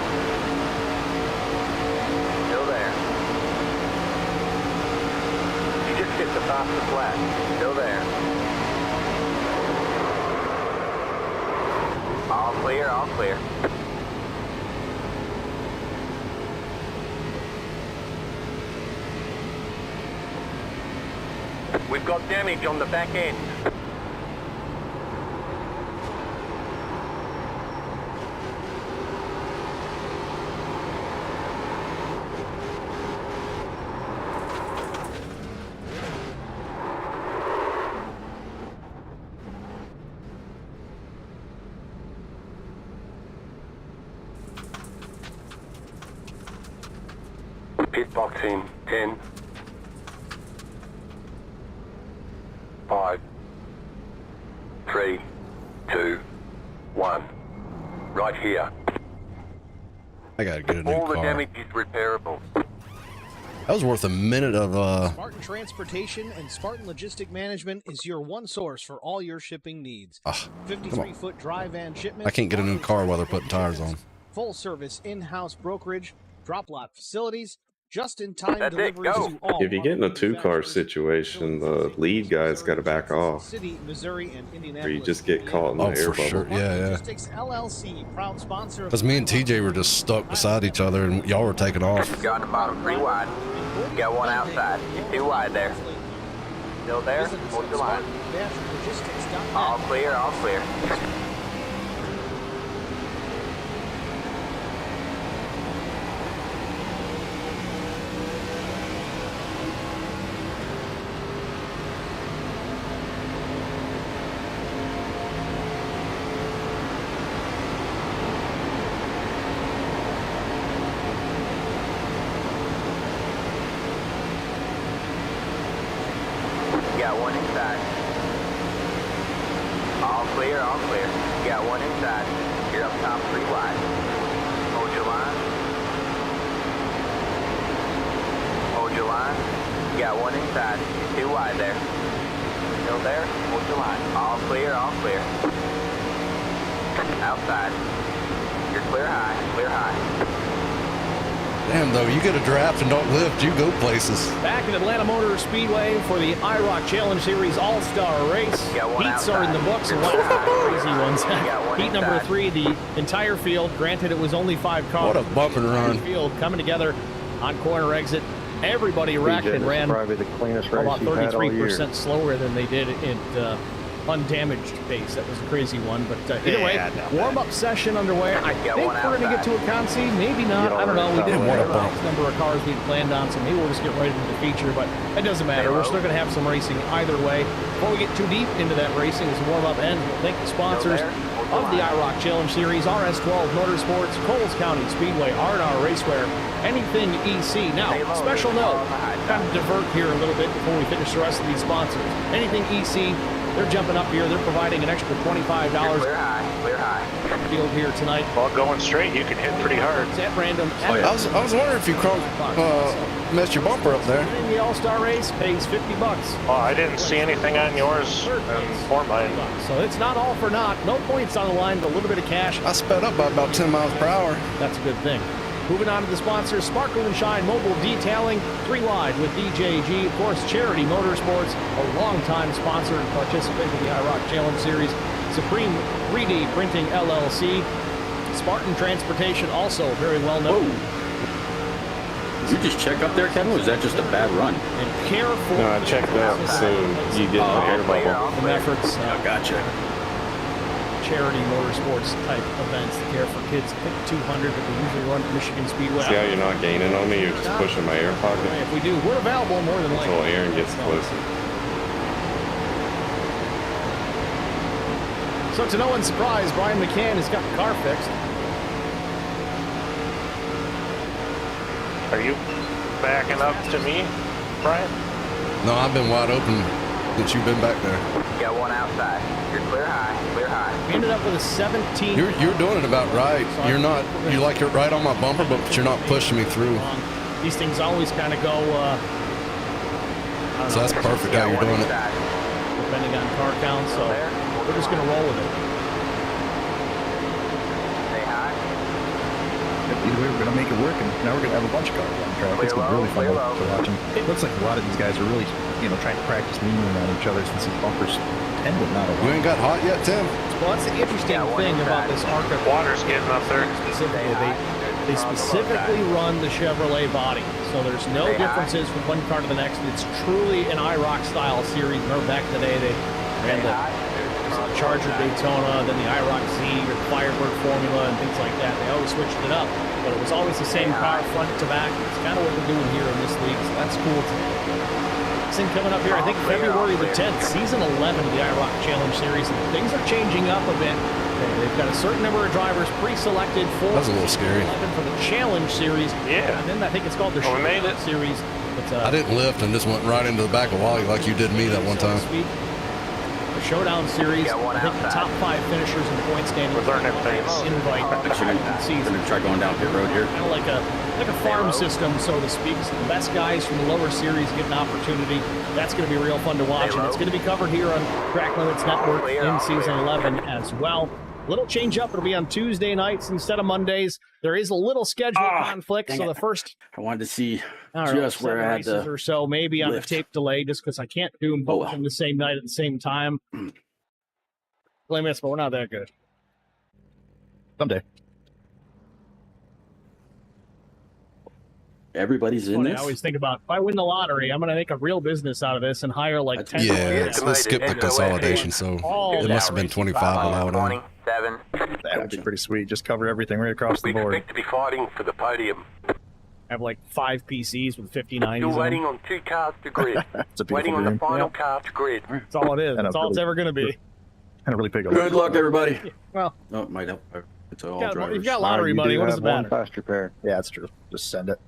Still there. You just hit the phosphor flat. Still there. All clear, all clear. We've got damage on the back end. Pit box in 10, 5, 3, 2, 1. Right here. I gotta get a new All the car. damage is repairable. That was worth a minute of Spartan Transportation and Spartan Logistic Management is your one source for all your shipping needs. 53-foot dry van shipment. I can't get a new car while they're putting tires on. Full service in-house brokerage, drop lot facilities, just-in-time That's it, deliveries go. to all. If you get in a 2-car situation, the lead guy's got to back off. City, Missouri, and Indianapolis. Or you just get caught in the Oh, air for bubble. sure. Yeah, yeah. Logistics LLC, proud sponsor of Because me and TJ were just stuck beside each other and y'all were taking off. Got the bottom 3 wide. Got one outside. You're 2 wide there. Still there? What's the line? All clear, all clear. Got one inside. All clear, all clear. Got one inside. You're up top 3 wide. Hold your line. Hold your line. Got one inside. 2 wide there. Still there? Hold your line. All clear, all clear. Outside. You're clear high, clear high. Damn, though, you get a draft and don't lift, you go places. Back at Atlanta Motor Speedway for the IROC Challenge Series All-Star Race. Heats are in the books, and one of the crazy ones. Heat number 3, the entire field. Granted, it was only 5 cars. What a bump and run. Field coming together on corner exit. Everybody wrecked and ran probably the cleanest race about you've had all year. 33% slower than they did at undamaged pace. That was a crazy one. But either way, warm-up session underway. I think we're going to get to a consi. Maybe not. I don't know. We didn't have a number of cars we planned on, so maybe we'll just get right into the feature. But it doesn't matter. We're still going to have some racing either way. Before we get too deep into that racing, as the warm-up ends, we'll thank the sponsors of the IROC Challenge Series, RS12 Motorsports, Coles County Speedway, R&R Racewear, Anything EC. Now, special note, kind of divert here a little bit before we finish the rest of these sponsors. Anything EC, they're jumping up here. They're providing an extra $25. Clear high. Field here tonight. Well, going straight, you can hit pretty hard. It's at random. I was wondering if you messed your bumper up there. In the All-Star race pays $50. Well, I didn't see anything on yours or mine. So it's not all for naught. No points on the line, but a little bit of cash. I sped up by about 10 miles per hour. That's a good thing. Moving on to the sponsors, Sparkle and Shine Mobile Detailing, 3 Wide with DJG, of course, Charity Motorsports, a longtime sponsor and participant in the IROC Challenge Series, Supreme 3D Printing LLC, Spartan Transportation, also very well known. Did you just check up there, Kevin? Or was that just a bad run? And careful. No, I checked out, so you did the air bubble. Some efforts. Gotcha. Charity motorsports type events, the Care for Kids, I think 200 that we usually run at Michigan Speedway. See how you're not gaining on me? You're just pushing my air pocket. If we do, we're available more than likely. Until Aaron gets closer. So to no one's surprise, Brian McCann has got the car fixed. Are you backing up to me, Brian? No, I've been wide open since you've been back there. Got one outside. You're clear high. Clear high. We ended up with a 17. You're doing it about right. You're not. You're like you're right on my bumper, but you're not pushing me through. These things always kind of go. So that's perfect how you're doing it. Depending on car count, so we're just gonna roll with it. Stay high. Either way, we're going to make it work, and now we're going to have a bunch of cars on track. It's going to be really fun to watch them. It looks like a lot of these guys are really, trying to practice meaning on each other since these bumpers tend to not allow. You ain't got hot yet, Tim? Well, that's the interesting thing about this ARCA. Water's getting up there. Specifically, they specifically run the Chevrolet body, so there's no differences from one car to the next. It's truly an IROC style series. Remember back in the day, they ran the Charger Daytona, then the IROC Z or the Firebird Formula and things like that. They always switched it up, but it was always the same car front to back. It's kind of what we're doing here in this league, so that's cool. This thing coming up here, I think February the 10th, season 11 of the IROC Challenge Series. And things are changing up a bit. They've got a certain number of drivers pre-selected for. That was a little scary. For the Challenge Series. Yeah. And then I think it's called the Challenge Series. I didn't lift and just went right into the back of Wally like you did me that one time. The Showdown Series, I think the top 5 finishers in the point standing. We're learning things. Invite. We're going to try going down pit road here. Kind of like a farm system, so to speak. So the best guys from the lower series get an opportunity. That's going to be real fun to watch, and it's going to be covered here on Track Limits Network in season 11 as well. Little change up. It'll be on Tuesday nights instead of Mondays. There is a little schedule conflict, so the first. I wanted to see just where I had to or so, maybe on a tape delay, just because I can't do them both on the same night at the same time. Blame us, but we're not that good. Someday. Everybody's in this. I always think about if I win the lottery, I'm going to make a real business out of this and hire like 10. Yeah, let's skip the consolidation. So it must have been 25 allowed on. That would be pretty sweet. Just cover everything right across the board. We expect to be fighting for the podium. I have like 5 PCs with 59s. Still waiting on 2 cars to grid. Waiting on the final car to grid. That's all it is. That's all it's ever going to be. And a really big. Good luck, everybody. Well, no, it might help. It's all drivers. You've got lottery money. What does it matter? Fast repair. Yeah, that's true. Just send it.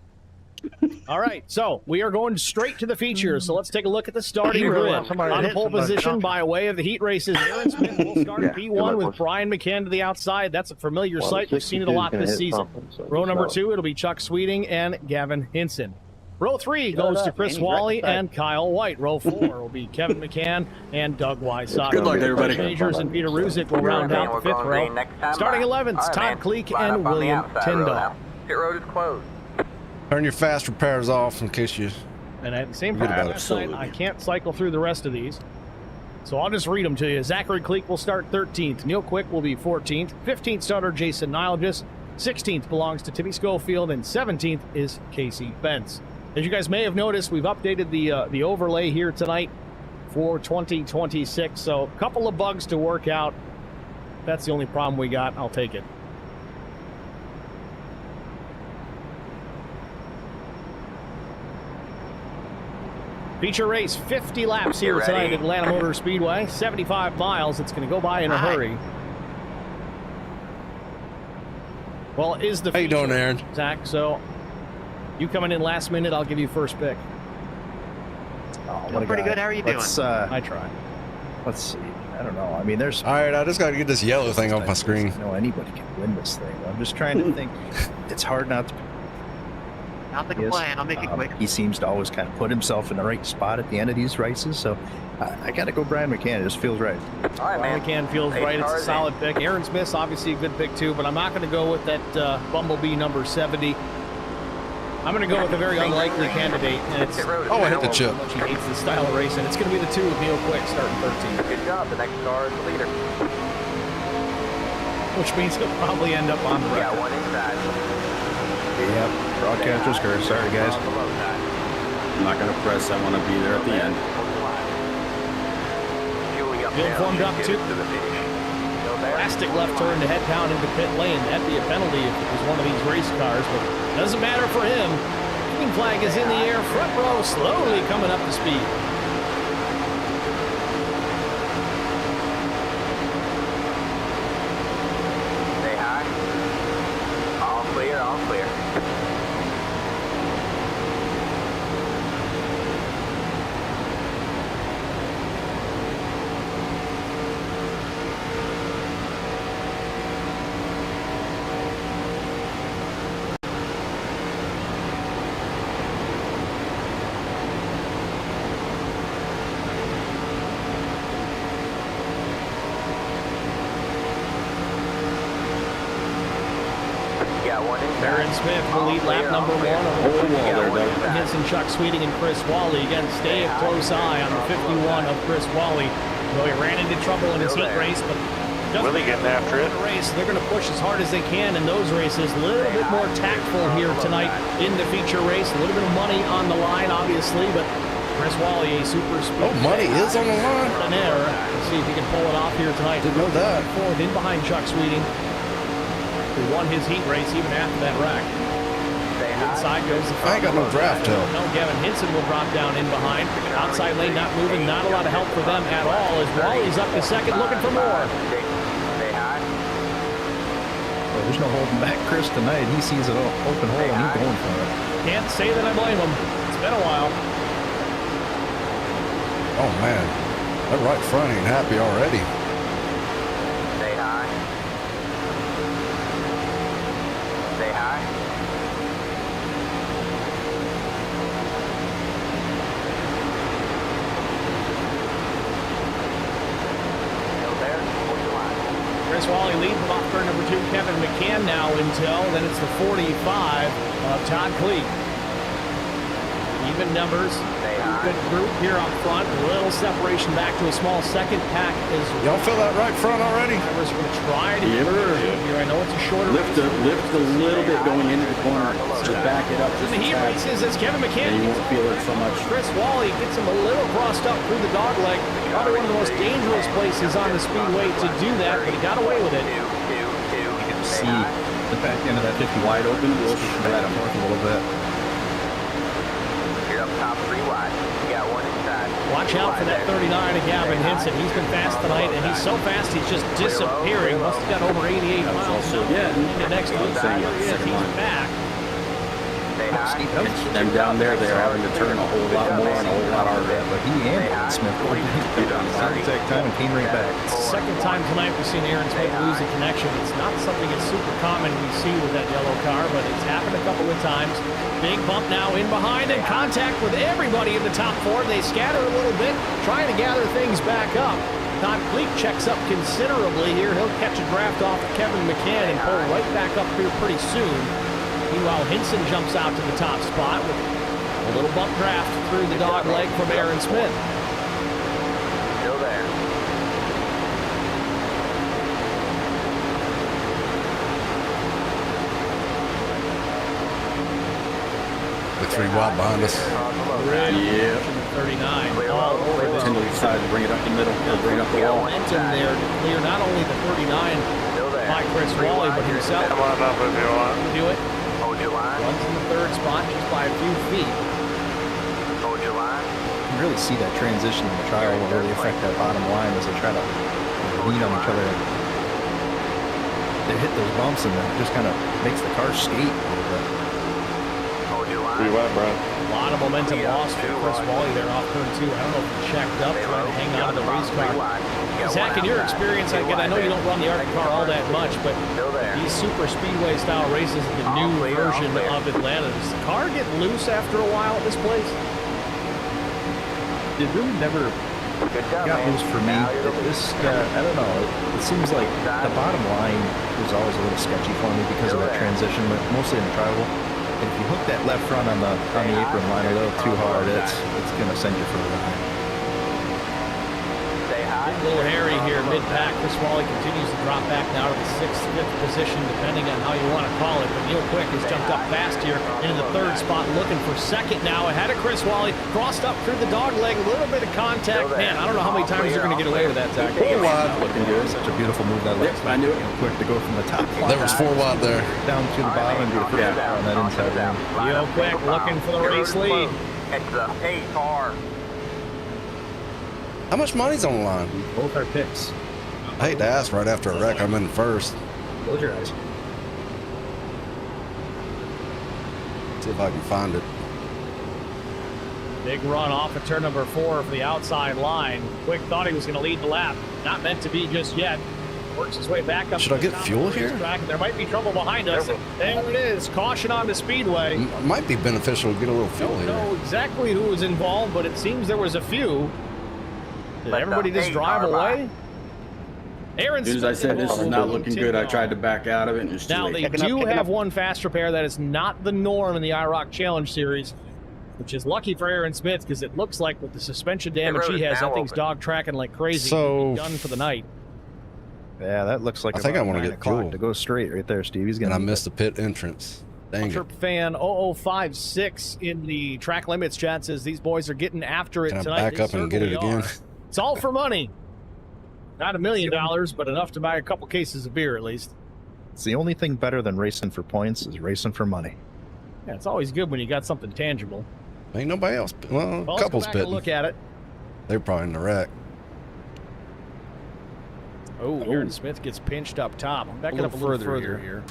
All right, so we are going straight to the features. So let's take a look at the starting grid. On pole position by way of the heat races, Aaron Smith will start at P1 with Brian McCann to the outside. That's a familiar sight. We've seen it a lot this season. Row number 2, it'll be Chuck Sweeting and Gavin Hinson. Row 3 goes to Chris Wally and Kyle White. Row 4 will be Kevin McCann and Doug Wysocki. Good luck, everybody. Majors and Peter Ruzick will round out the 5th row. Starting 11th, Todd Cleek and William Tyndall. Pit road is closed. Turn your fast repairs off in case you. And at the same Forget time, about it. last night, I can't cycle through the rest of these. So I'll just read them to you. Zachary Cleek will start 13th. Neil Quick will be 14th. 15th starter Jason Nilgis. 16th belongs to Timmy Schofield. And 17th is Casey Bentz. As you guys may have noticed, we've updated the overlay here tonight for 2026. So a couple of bugs to work out. If that's the only problem we got, I'll take it. Feature race, 50 laps here tonight at Atlanta Motor Speedway. 75 miles. It's going to go by in a hurry. Well, is the How you doing, Aaron? Zach, so you coming in last minute, I'll give you first pick. Oh, Doing pretty good. How are you doing? I try. Let's see. I don't know. I mean, there's. All right, I just got to get this yellow thing off my screen. I know anybody can win this thing. I'm just trying to think. It's hard not to. I'll think a plan. I'll make it quick. He seems to always kind of put himself in the right spot at the end of these races. So I got to go Brian McCann. It just feels right. All right, man. McCann feels right. It's a solid pick. Aaron Smith's obviously a good pick too, but I'm not going to go with that Bumblebee number 70. I'm going to go with a very unlikely candidate. And it's, I hit the chip. He hates this style of racing. It's going to be the 2 with Neil Quick starting 13. Good job. The next car is the leader. Which means he'll probably end up on the Yeah, record. one inside. Yep. Broadcaster's curse. Sorry, guys. I'm not going to press. I want to be there at the end. Fueling up Field now. formed up Get too. it to the finish. Still there. Plastic left turn to head down into pit lane. That'd be a penalty if it was one of these race cars, but doesn't matter for him. Green flag is in the air. Front row slowly coming up to speed. Say hi. All clear, all clear. Got one inside. Aaron Smith will lead lap number 1 over Henson, Chuck Sweeting, and Chris Wally. Again, stay a close eye on the 51 of Chris Wally. Though he ran into trouble in his heat race, but Willie getting after it. Race, they're going to push as hard as they can in those races. A little bit more tactful here tonight in the feature race. A little bit of money on the line, obviously, but Chris Wally, a super speed. Oh, money is on the line. An error. Let's see if he can pull it off here tonight. Didn't know that. Forward in behind Chuck Sweeting, who won his heat race even after that wreck. Inside goes the I ain't got no draft help. No, Gavin Hinson will drop down in behind. Outside lane not moving. Not a lot of help for them at all as Wally's up to second looking for more. Say hi. Well, there's no holding back Chris tonight. He sees an open hole and he's going for it. Can't say that I blame him. It's been a while. Oh man, that right front ain't happy already. Say hi. Say hi. Still there? Hold your line. Chris Wally leads them off turn number 2. Kevin McCann now until then it's the 45 of Todd Cleek. Even numbers. Say hi. Good group here up front. A little separation back to a small second pack as Y'all feel that right front already? drivers are going to try to Yep. here. I know it's a shorter Lift a little bit going into the corner. Just back it up. in Just the a heat tad. races as Kevin McCann And you won't feel it so much. Chris Wally gets him a little crossed up through the dog leg. Probably one of the most dangerous places on the speedway to do that, but he got away with it. Two. You can Say see hi. the back end of that 50 Wide open. We'll right up north a little bit. You're up top 3 wide. You got one inside. Watch out for that 39 of Gavin Hinson. He's been fast tonight, and he's so fast he's just disappearing. Must have got over 88 miles. Into next week. Here he is. He's back. Say hi. And down there, they're having to turn a whole lot more and a whole lot harder. But he and Smith did on the exact time and came right back. It's the second time tonight we've seen Aaron Smith lose a connection. It's not something that's super common we see with that yellow car, but it's happened a couple of times. Big bump now in behind and contact with everybody in the top 4. They scatter a little bit, trying to gather things back up. Todd Cleek checks up considerably here. He'll catch a draft off of Kevin McCann and pull right back up here pretty soon. Meanwhile, Hinson jumps out to the top spot with a little bump draft through the dog leg from Aaron Smith. Still there. The 3 wide behind us. Yeah. 39. All over this. Tend to decide to bring it up the middle or bring up the wall. Momentum there to clear not only the 39 by Chris Wally, but himself. Come on up if you want. Do it. Hold your line. Runs in the third spot just by a few feet. Hold your line. You can really see that transition in the trial will really affect that bottom line as they try to lean on each other. They hit those bumps and it just kind of makes the car skate a little bit. Hold your line. Pretty wet, Brad. A lot of momentum lost for Chris Wally there off turn 2. I don't know if he checked up, trying to hang on to the race car. Zach, in your experience, I know you don't run the ARC car all that much, but these super speedway style races, the new version of Atlanta, does the car get loose after a while at this place? It really never got loose for me. This, I don't know. It seems like the bottom line was always a little sketchy for me because of that transition, but mostly in the tribal. And if you hook that left front on the apron line a little too hard, it's gonna send you for a ride. A little hairy here mid-pack. Chris Wally continues to drop back now to the 6th, 5th position, depending on how you want to call it. But Neil Quick has jumped up fast here into the third spot, looking for second now. Ahead of Chris Wally, crossed up through the dog leg, a little bit of contact. Man, I don't know how many times you're going to get away with that, Zach. 4 wide. Looking good. Such a beautiful move that left. I knew it. Quick to go from the top. There was 4 wide there. Down to the bottom and do the first on that inside down. Neil Quick looking for the race lead. It's the 8 car. How much money's on the line? Both our picks. I hate to ask right after a wreck. I'm in first. Close your eyes. See if I can find it. Big run off of turn number 4 for the outside line. Quick thought he was going to lead the lap. Not meant to be just yet. Works his way back up. Should I get fuel here? There might be trouble behind us. There it is. Caution on the speedway. Might be beneficial to get a little fuel here. I don't know exactly who was involved, but it seems there was a few. Did everybody just drive away? Aaron As soon as I said this is not looking good, I tried to back out of it. And it's now they do have one fast repair that is not the norm in the IROC Challenge Series, which is lucky for Aaron Smith because it looks like with the suspension damage he has, that thing's dog tracking like crazy. So done for the night. Yeah, that looks like I think I want to get fuel to go straight right there, Steve. He's gonna. And I missed the pit entrance. Dang it. Trip fan 0056 in the track limits chat says these boys are getting after it Can I tonight. back up and get it again? It's all for money. Not $1 million, but enough to buy a couple cases of beer at least. It's the only thing better than racing for points is racing for money. Yeah, it's always good when you got something tangible. Ain't nobody else. Well, Well, a couple's let's go back and pitting. look at it. They're probably in the wreck. Oh, Aaron Smith gets pinched up top. I'm backing up a little further here.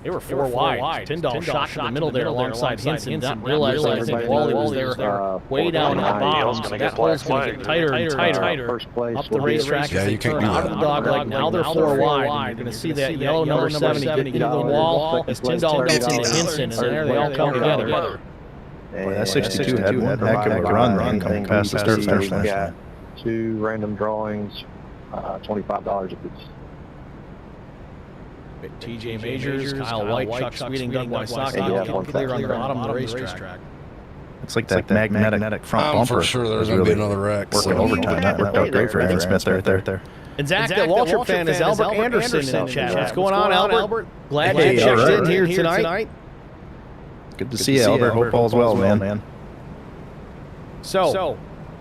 They were four wide. Tyndall shot to the middle there alongside Hinson. Didn't realize that Wally was there way down at the bottom. So that hole's going to get tighter and tighter up the racetrack. Yeah, you can't do out of the dog leg. Now they're 4 wide. You're going to see that yellow number 70 get into the wall as Tyndall gets into Hinson. And there they all come together. Boy, that 62 had one heck of a run coming past the start finish line. 2 random drawings, $25 a piece. TJ Majors, Kyle White, Chuck Sweeting, Doug Wysocki, clear on the bottom of the racetrack. Looks like that magnetic front I'm bumper. for sure there's going to be another wreck. Working overtime. That worked out great for Aaron Smith right there. And Zach, the Waltrip fan is Albert Anderson in chat. What's going on, Albert? Glad you checked in here tonight. Good to see you, Albert. Hope all's well, man. So,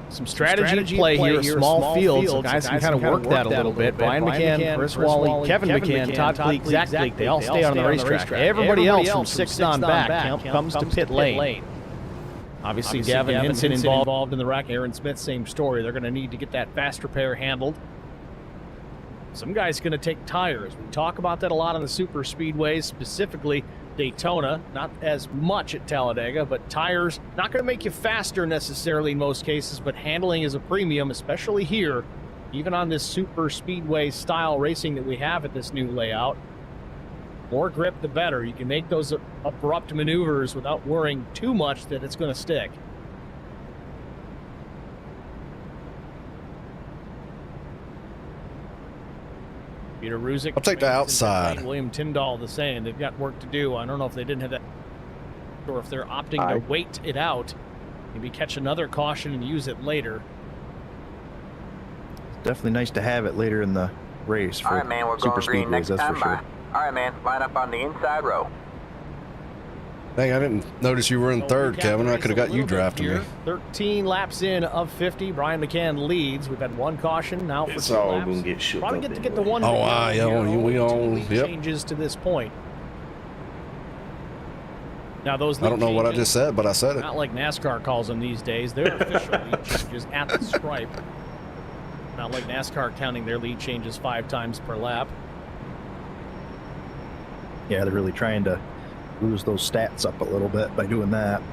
some strategy play here, small fields. So guys can kind of work that a little bit. Brian McCann, Chris Wally, Kevin McCann, Todd Cleek, Zach Cleek, they all stay on the racetrack. Everybody else from 6th on back comes to pit lane. Obviously, Gavin Hinson involved in the wreck. Aaron Smith, same story. They're going to need to get that fast repair handled. Some guys going to take tires. We talk about that a lot on the super speedways, specifically Daytona, not as much at Talladega, but tires not going to make you faster necessarily in most cases, but handling is a premium, especially here, even on this super speedway style racing that we have at this new layout. More grip, the better. You can make those abrupt maneuvers without worrying too much that it's going to stick. Peter Ruzick. I'll take the outside. William Tyndall the same. They've got work to do. I don't know if they didn't have that, or if they're opting to wait it out, maybe catch another caution and use it later. It's definitely nice to have it later in the race for All right, man, we're super going green speedways, next that's time for sure. by. All right, man, line up on the inside row. Dang, I didn't notice you were in third, Kevin. I could have got you drafting me. 13 laps in of 50. Brian McCann leads. We've had one caution now for It's 2 all laps. gonna get shook Probably up get the one. Oh, we all, yep. Changes to this point. Now those. I don't know what I changes, just said, but I said it. Not like NASCAR calls them these days. They're official lead changes at the stripe. Not like NASCAR counting their lead changes 5 times per lap. Yeah, they're really trying to lose those stats up a little bit by doing that.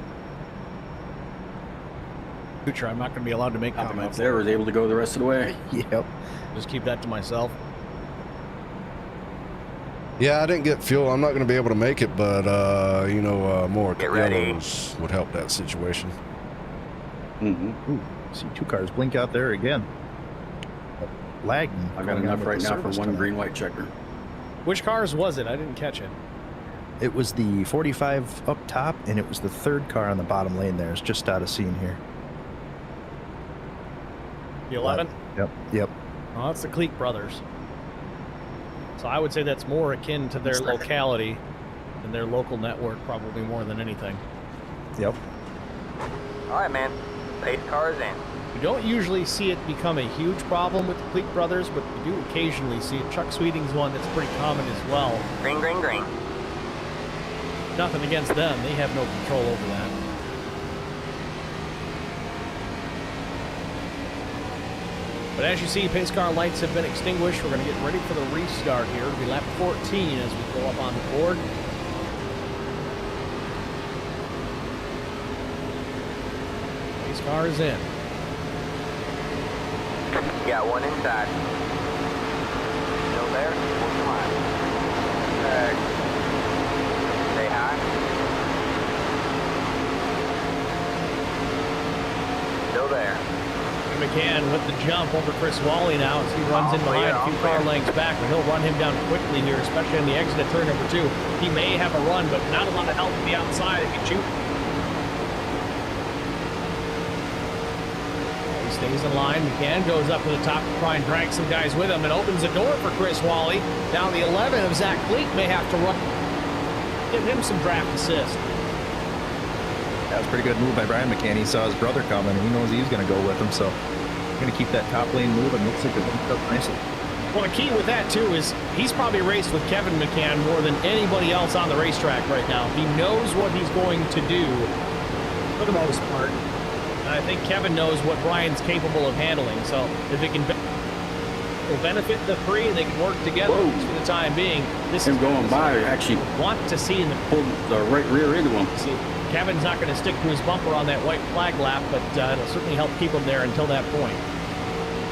Future, I'm not going to be allowed to make comments. There was able to go the rest of the way. Yep. Just keep that to myself. Yeah, I didn't get fuel. I'm not going to be able to make it, but, you know, more yellows would help that situation. Mm-hmm. Ooh, see 2 cars blink out there again. Lagging. I got enough right now for one green-white checker. Which cars was it? I didn't catch it. It was the 45 up top, and it was the 3rd car on the bottom lane there. It's just out of scene here. The 11? Yep. Oh, that's the Cleek brothers. So I would say that's more akin to their locality and their local network, probably more than anything. Yep. All right, man, pace cars in. You don't usually see it become a huge problem with the Cleek brothers, but you do occasionally see it. Chuck Sweeting's one that's pretty common as well. Green, green, green. Nothing against them. They have no control over that. But as you see, pace car lights have been extinguished. We're going to get ready for the restart here. It'll be lap 14 as we go up on the board. Pace car is in. Got one inside. Still there? Come on. Say hi. Still there. McCann with the jump over Chris Wally now as he runs in behind a few car lengths back, but he'll run him down quickly here, especially on the exit at turn number 2. He may have a run, but not a lot of help from the outside if he shoots. He stays in line. McCann goes up to the top to try and drag some guys with him and opens the door for Chris Wally. Now the 11 of Zach Cleek may have to run, give him some draft assist. That was a pretty good move by Brian McCann. He saw his brother coming, and he knows he's going to go with him, so going to keep that top lane moving. Looks like it linked up nicely. Well, the key with that, too, is he's probably raced with Kevin McCann more than anybody else on the racetrack right now. He knows what he's going to do for the most part. And I think Kevin knows what Brian's capable of handling. So if it can benefit the 3 and they can work together for the time being, this is going by. Actually, want to see in the pulled the right rear into him. See, Kevin's not going to stick to his bumper on that white flag lap, but it'll certainly help keep him there until that point.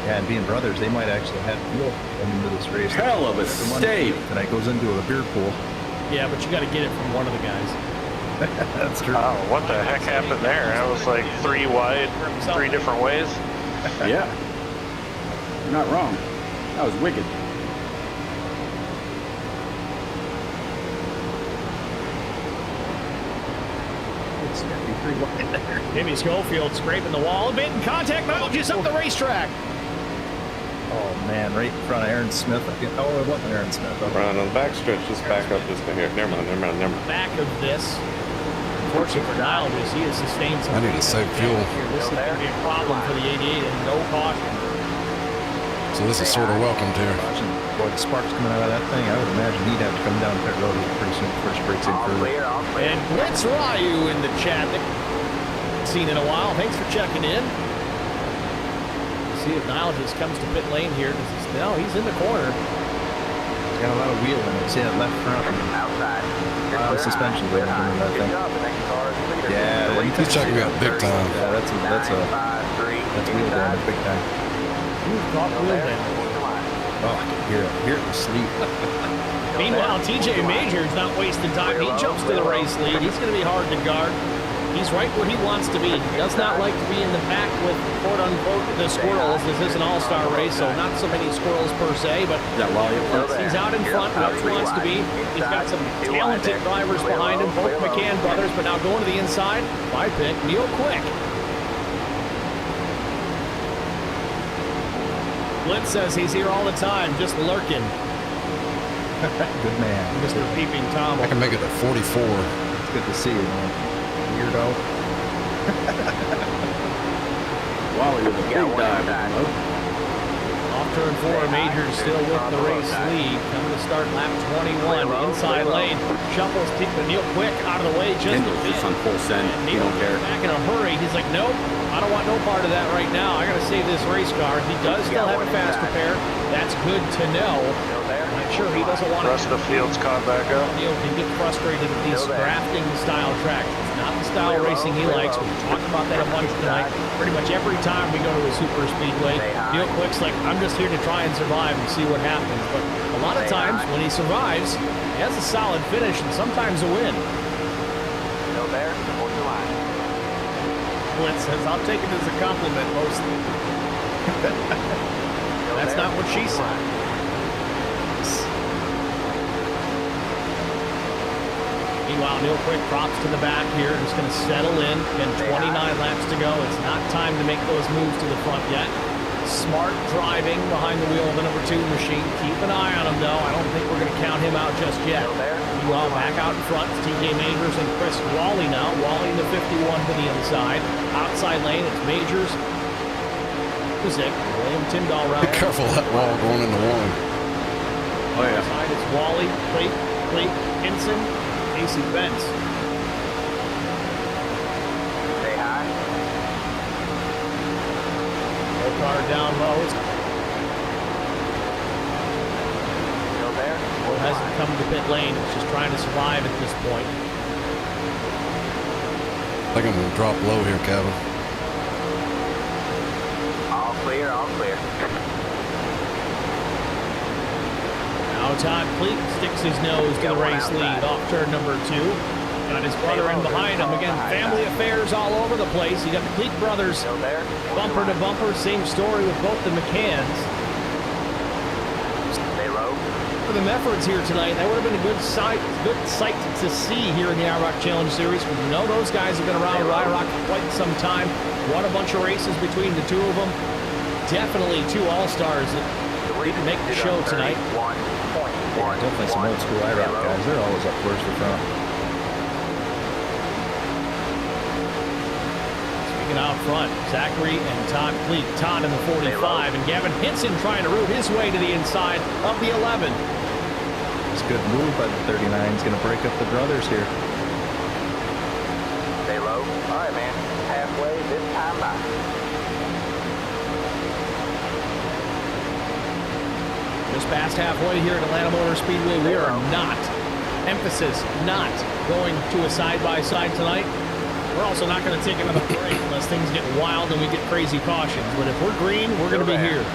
Yeah, and being brothers, they might actually have fuel going into this race. Hell of a save. Tonight goes into a beer pool. Yeah, but you got to get it from one of the guys. That's true. Oh, what the heck happened there? I was like 3 wide, 3 different ways. Yeah. You're not wrong. That was wicked. Jimmy Schofield scraping the wall a bit and contact just up the racetrack. Oh man, right in front of Aaron Smith. It wasn't Aaron Smith. Right on the back stretch, just back up just to here. Never mind. Back of this. Unfortunately for Niall, he has sustained some. I need to save fuel. This is going to be a problem for the 88 and no caution. So this is sort of welcomed here. Boy, the sparks coming out of that thing, I would imagine he'd have to come down pit road pretty soon first breaks in further. And Blitz Ryu in the chat. Seen in a while. Thanks for checking in. See if Niall just comes to pit lane here. No, he's in the corner. He's got a lot of wheel in it. See that left front? Outside. The suspension weight on that thing. Yeah, he's checking out big time. Yeah, that's wheel damage big time. Caught wheel damage. Oh, I can hear it. Hear it in sleep. Meanwhile, TJ Major's not wasting time. He jumps to the race lead. He's going to be hard to guard. He's right where he wants to be. He does not like to be in the back with, quote unquote, the squirrels. This is an all-star race, so not so many squirrels per se, but he's out in front where he wants to be. He's got some talented drivers behind him, both McCann brothers, but now going to the inside, my pick, Neil Quick. Blitz says he's here all the time, just lurking. Good man. Mr. Peeping Tom. I can make it at 44. It's good to see you, man. Weirdo. Wow, you're the big dive. Off turn 4, Majors still with the race lead. Coming to start lap 21. Inside lane. Shuffles Neil Quick out of the way. Just on full send. He don't care. Back in a hurry. He's like, nope. I don't want no part of that right now. I got to save this race car. He does still have a fast repair. That's good to know. I'm sure he doesn't want to. The rest of the field's caught back up. Neil can get frustrated at these drafting style tracks. It's not the style racing he likes. We talked about that a bunch tonight. Pretty much every time we go to a super speedway, Neil Quick's like, I'm just here to try and survive and see what happens. But a lot of times when he survives, he has a solid finish and sometimes a win. Still there? Hold your line. Blitz says, I'll take it as a compliment mostly. That's not what she said. Meanwhile, Neil Quick drops to the back here. Just going to settle in. And 29 laps to go. It's not time to make those moves to the front yet. Smart driving behind the wheel of the number 2 machine. Keep an eye on him, though. I don't think we're going to count him out just yet. Meanwhile, back out in front, it's TJ Majors and Chris Wally now. Wally in the 51 to the inside. Outside lane, it's Majors. Kuzik, William Tyndall round. Be careful that wall going into one. Oh, yeah. Outside, it's Wally, Cleat, Hinson, Casey Benz. Say hi. Car down low. Still there? Well, hasn't come to pit lane. It's just trying to survive at this point. I think I'm going to drop low here, Kevin. All clear, all clear. Now Todd Cleat sticks his nose to the race lead off turn number 2. Got his brother in behind him. Again, family affairs all over the place. You got the Cleat brothers bumper to bumper. Same story with both the McCanns. Stay low. For them efforts here tonight, that would have been a good sight to see here in the IROC Challenge Series. We know those guys have been around with IROC for quite some time. Won a bunch of races between the two of them. Definitely 2 all-stars that didn't make the show tonight. Yeah, definitely some old school IROC guys. They're always up towards the front. Out front, Zachary and Todd Cleat. Todd in the 45, and Gavin Hinson trying to root his way to the inside of the 11. It's a good move by the 39. He's going to break up the brothers here. Stay low. All right, man. Halfway this time by. Just past halfway here at Atlanta Motor Speedway. We are not, emphasis, not going to a side-by-side tonight. We're also not going to take another break unless things get wild and we get crazy cautions. But if we're green, we're going to be here.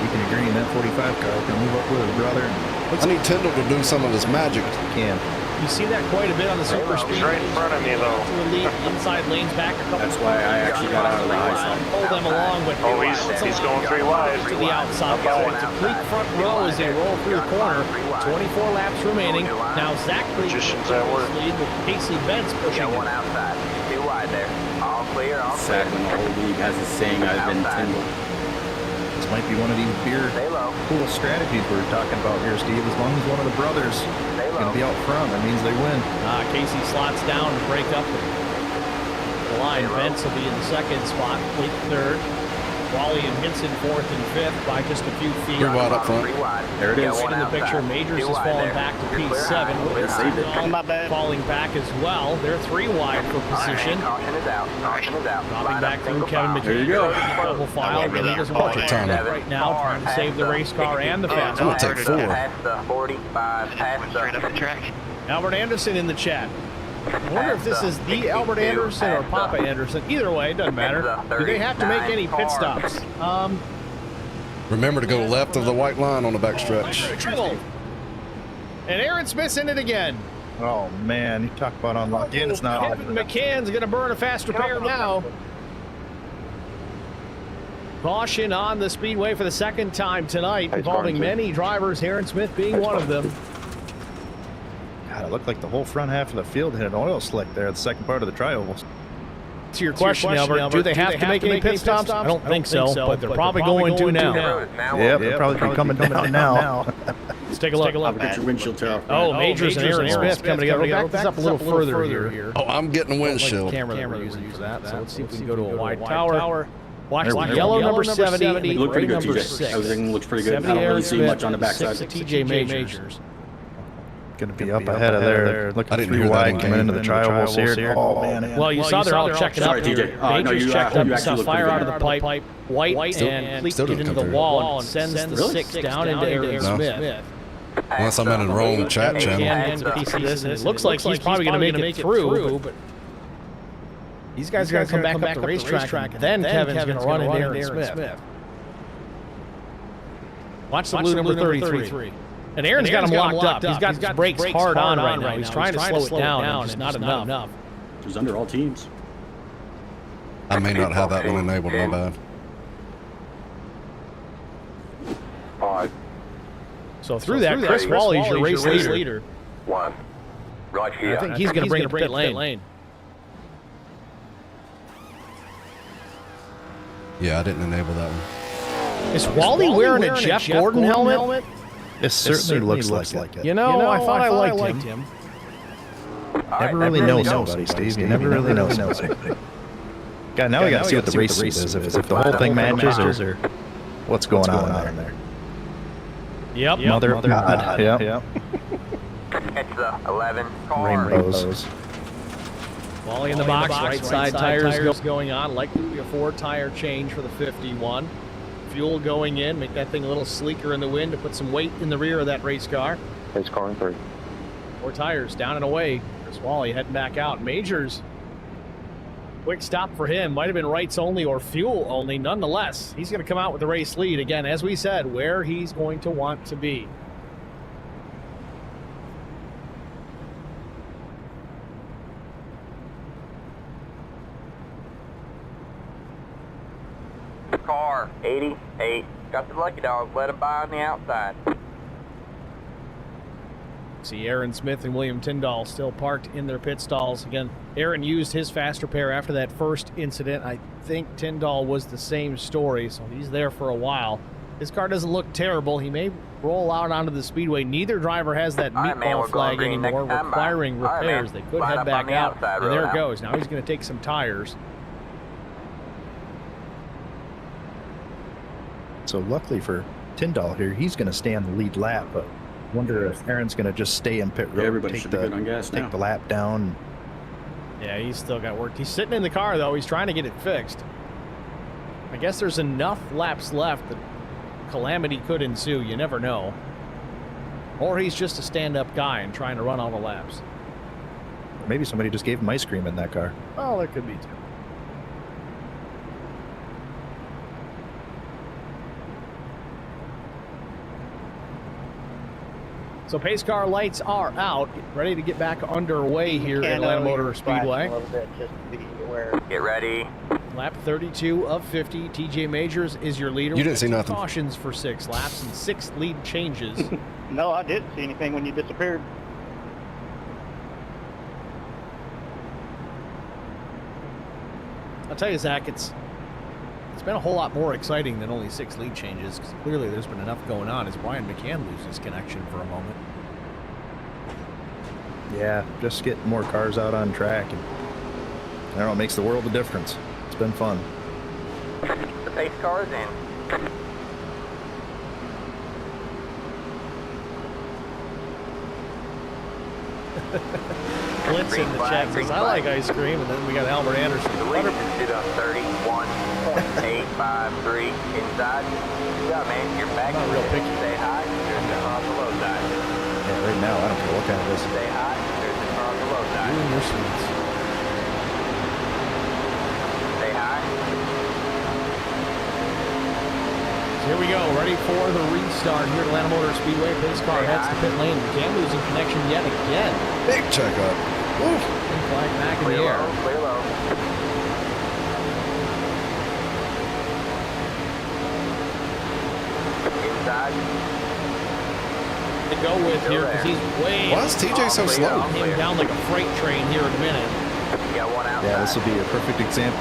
You can agree in that 45 car can move up with his brother. I need Tyndall to do some of his magic. Can. You see that quite a bit on the super speed. He's right in front of me, though. To a lead, inside lanes back a couple. That's why I actually got out of the high side. Pull them along, but he's going 3 wide. To the outside. It's a complete front row as they roll through the corner. 24 laps remaining. Now Zachary Magicians at work. Lead with Casey Benz pushing Got one him. outside. 2 wide there. All clear, all clear. Sad when the whole league has a saying I've been Tyndall. This might be one of these beer pool strategies we're talking about here, Steve. As long as one of the brothers is going to be out front, that means they win. Casey slots down to break up the line. Benz will be in the second spot. Cleat third. Wally and Hinson fourth and fifth by just a few feet. 3 wide up front. There it is. Right in the picture, Majors has fallen back to P7. Falling back as well. They're 3 wide for position. Caution is out. Caution is out. Dropping back through Kevin McKee. There you go. Double file. He doesn't want to turn right now, trying to save the race car and the fast I'm car. going to take 4. Past the 45. Past the Albert Anderson in the chat. I wonder if this is the Albert Anderson or Papa Anderson. Either way, it doesn't matter. Do they have to make any pit stops? Remember to go left of the white line on the back stretch. And Aaron Smith's in it again. Oh, man. You talk about unlock in. It's not. Kevin McCann's going to burn a faster pair now. Caution on the speedway for the second time tonight, involving many drivers, Aaron Smith being one of them. God, it looked like the whole front half of the field had an oil slick there at the second part of the tri-ovals. To your question, Albert, do they have to make any pit stops? I don't think so, but they're probably going to now. Yeah, they're probably coming down now. Let's take a look. Get your windshield tear. Oh, Majors and Aaron Smith coming together. Back this up a little further here. Oh, I'm getting a windshield. Like the camera that we're using for that. So let's see if we can go to a wide tower. Watch the yellow number 70 and the Look pretty gray good, number TJ. 6. Everything looks pretty good. I 70 don't really Aaron see Smith, much on the backside. 6 TJ Majors. Going to be up ahead of there. Looking 3 wide coming into the tri-ovals here. Oh, man. Well, you saw they're all checking up here. No, Majors you checked up. You saw actually fire look out of the pipe. White and leaked it into the wall and sends the 6 down into Aaron Smith. Unless I'm in a wrong chat channel. It looks like he's probably going to make it through, but these guys are going to come back up the racetrack, and then Kevin's going to run into Aaron Smith. Watch the blue number 33. And Aaron's got him locked up. He's got his brakes hard on right now. He's trying to slow it down, and it's not enough. He's under all teams. I may not have that one enabled, my bad. 5. So through that, Chris Wally's your race leader. 1. Right here. I think he's going to bring it to pit lane. Yeah, I didn't enable that one. Is Wally wearing a Jeff Gordon helmet? It certainly looks like it. You know, I thought I liked him. Never really know somebody, Steve. You never really know somebody. God, now we got to see what the race is. If the whole thing matches or what's going on there. Yep. Mother of God. Yep. It's the 11 car. Rainbows. Wally in the box, right side tires going on. Likely to be a 4-tire change for the 51. Fuel going in, make that thing a little sleeker in the wind to put some weight in the rear of that race car. Race car in 3. 4 tires down and away. Chris Wally heading back out. Majors, quick stop for him. Might have been rights only or fuel only. Nonetheless, he's going to come out with the race lead. Again, as we said, where he's going to want to be. Car 88. Got the lucky dog. Let him by on the outside. See Aaron Smith and William Tyndall still parked in their pit stalls. Again, Aaron used his faster pair after that first incident. I think Tyndall was the same story, so he's there for a while. His car doesn't look terrible. He may roll out onto the speedway. Neither driver has that meatball flag anymore requiring repairs. They could head back out. And there it goes. Now he's going to take some tires. So luckily for Tyndall here, he's going to stay on the lead lap. But wonder if Aaron's going to just stay in pit road. Everybody should be good on gas now. Take the lap down. Yeah, he's still got work. He's sitting in the car, though. He's trying to get it fixed. I guess there's enough laps left that calamity could ensue. You never know. Or he's just a stand-up guy and trying to run all the laps. Maybe somebody just gave him ice cream in that car. Oh, that could be too. So pace car lights are out, ready to get back underway here at Atlanta Motor Speedway. Get ready. Lap 32 of 50. TJ Majors is your leader. You didn't see nothing. Cautions for 6 laps and 6 lead changes. No, I didn't see anything when you disappeared. I'll tell you, Zach, it's been a whole lot more exciting than only 6 lead changes, because clearly there's been enough going on as Brian McCann loses connection for a moment. Yeah, just get more cars out on track. And I don't know, it makes the world a difference. It's been fun. The pace car is in. Blitz in the chat says, I like ice cream, and then we got Albert Anderson. The lead is 31.853 inside. Good job, man. You're back. Not real picky. Stay high. There's the car on the low side. Yeah, right now, I don't care what kind of this is. Stay high. There's the car on the low side. You and your sweets. Stay high. So Here we go, ready for the restart here at Atlanta Motor Speedway. Pace car heads to pit lane. McCann losing connection yet again. Big checkup. Woo. Green flag back in the air. Clear low. Inside. To go with here because he's way. Why is TJ so slow? Came down like a freight train here in a minute. You got one outside. Yeah, this will be a perfect example.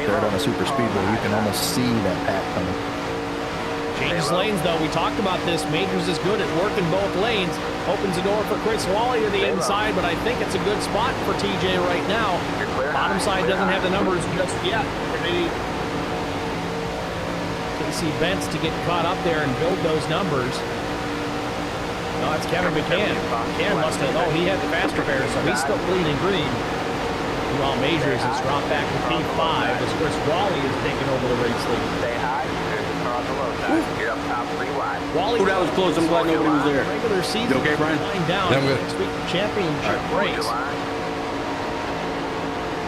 Third on a super speedway, you can almost see that pack coming. Changes lanes though. We talked about this. Majors is good at working both lanes. Opens the door for Chris Wally to the inside, but I think it's a good spot for TJ right now. Bottom side doesn't have the numbers just yet. Maybe Casey Bentz to get caught up there and build those numbers. No, that's Kevin McCann. McCann must have. Oh, he had the faster pair, so he's still bleeding green. While Majors has dropped back to P5 as Chris Wally is taking over the race lead. Stay high. There's a car on the low side. You're up top 3 wide. Wally, Ooh, that was close. I'm glad nobody was there. Regular season. You okay, Brian? Lying down. Yeah, I'm good. Next week, championship race.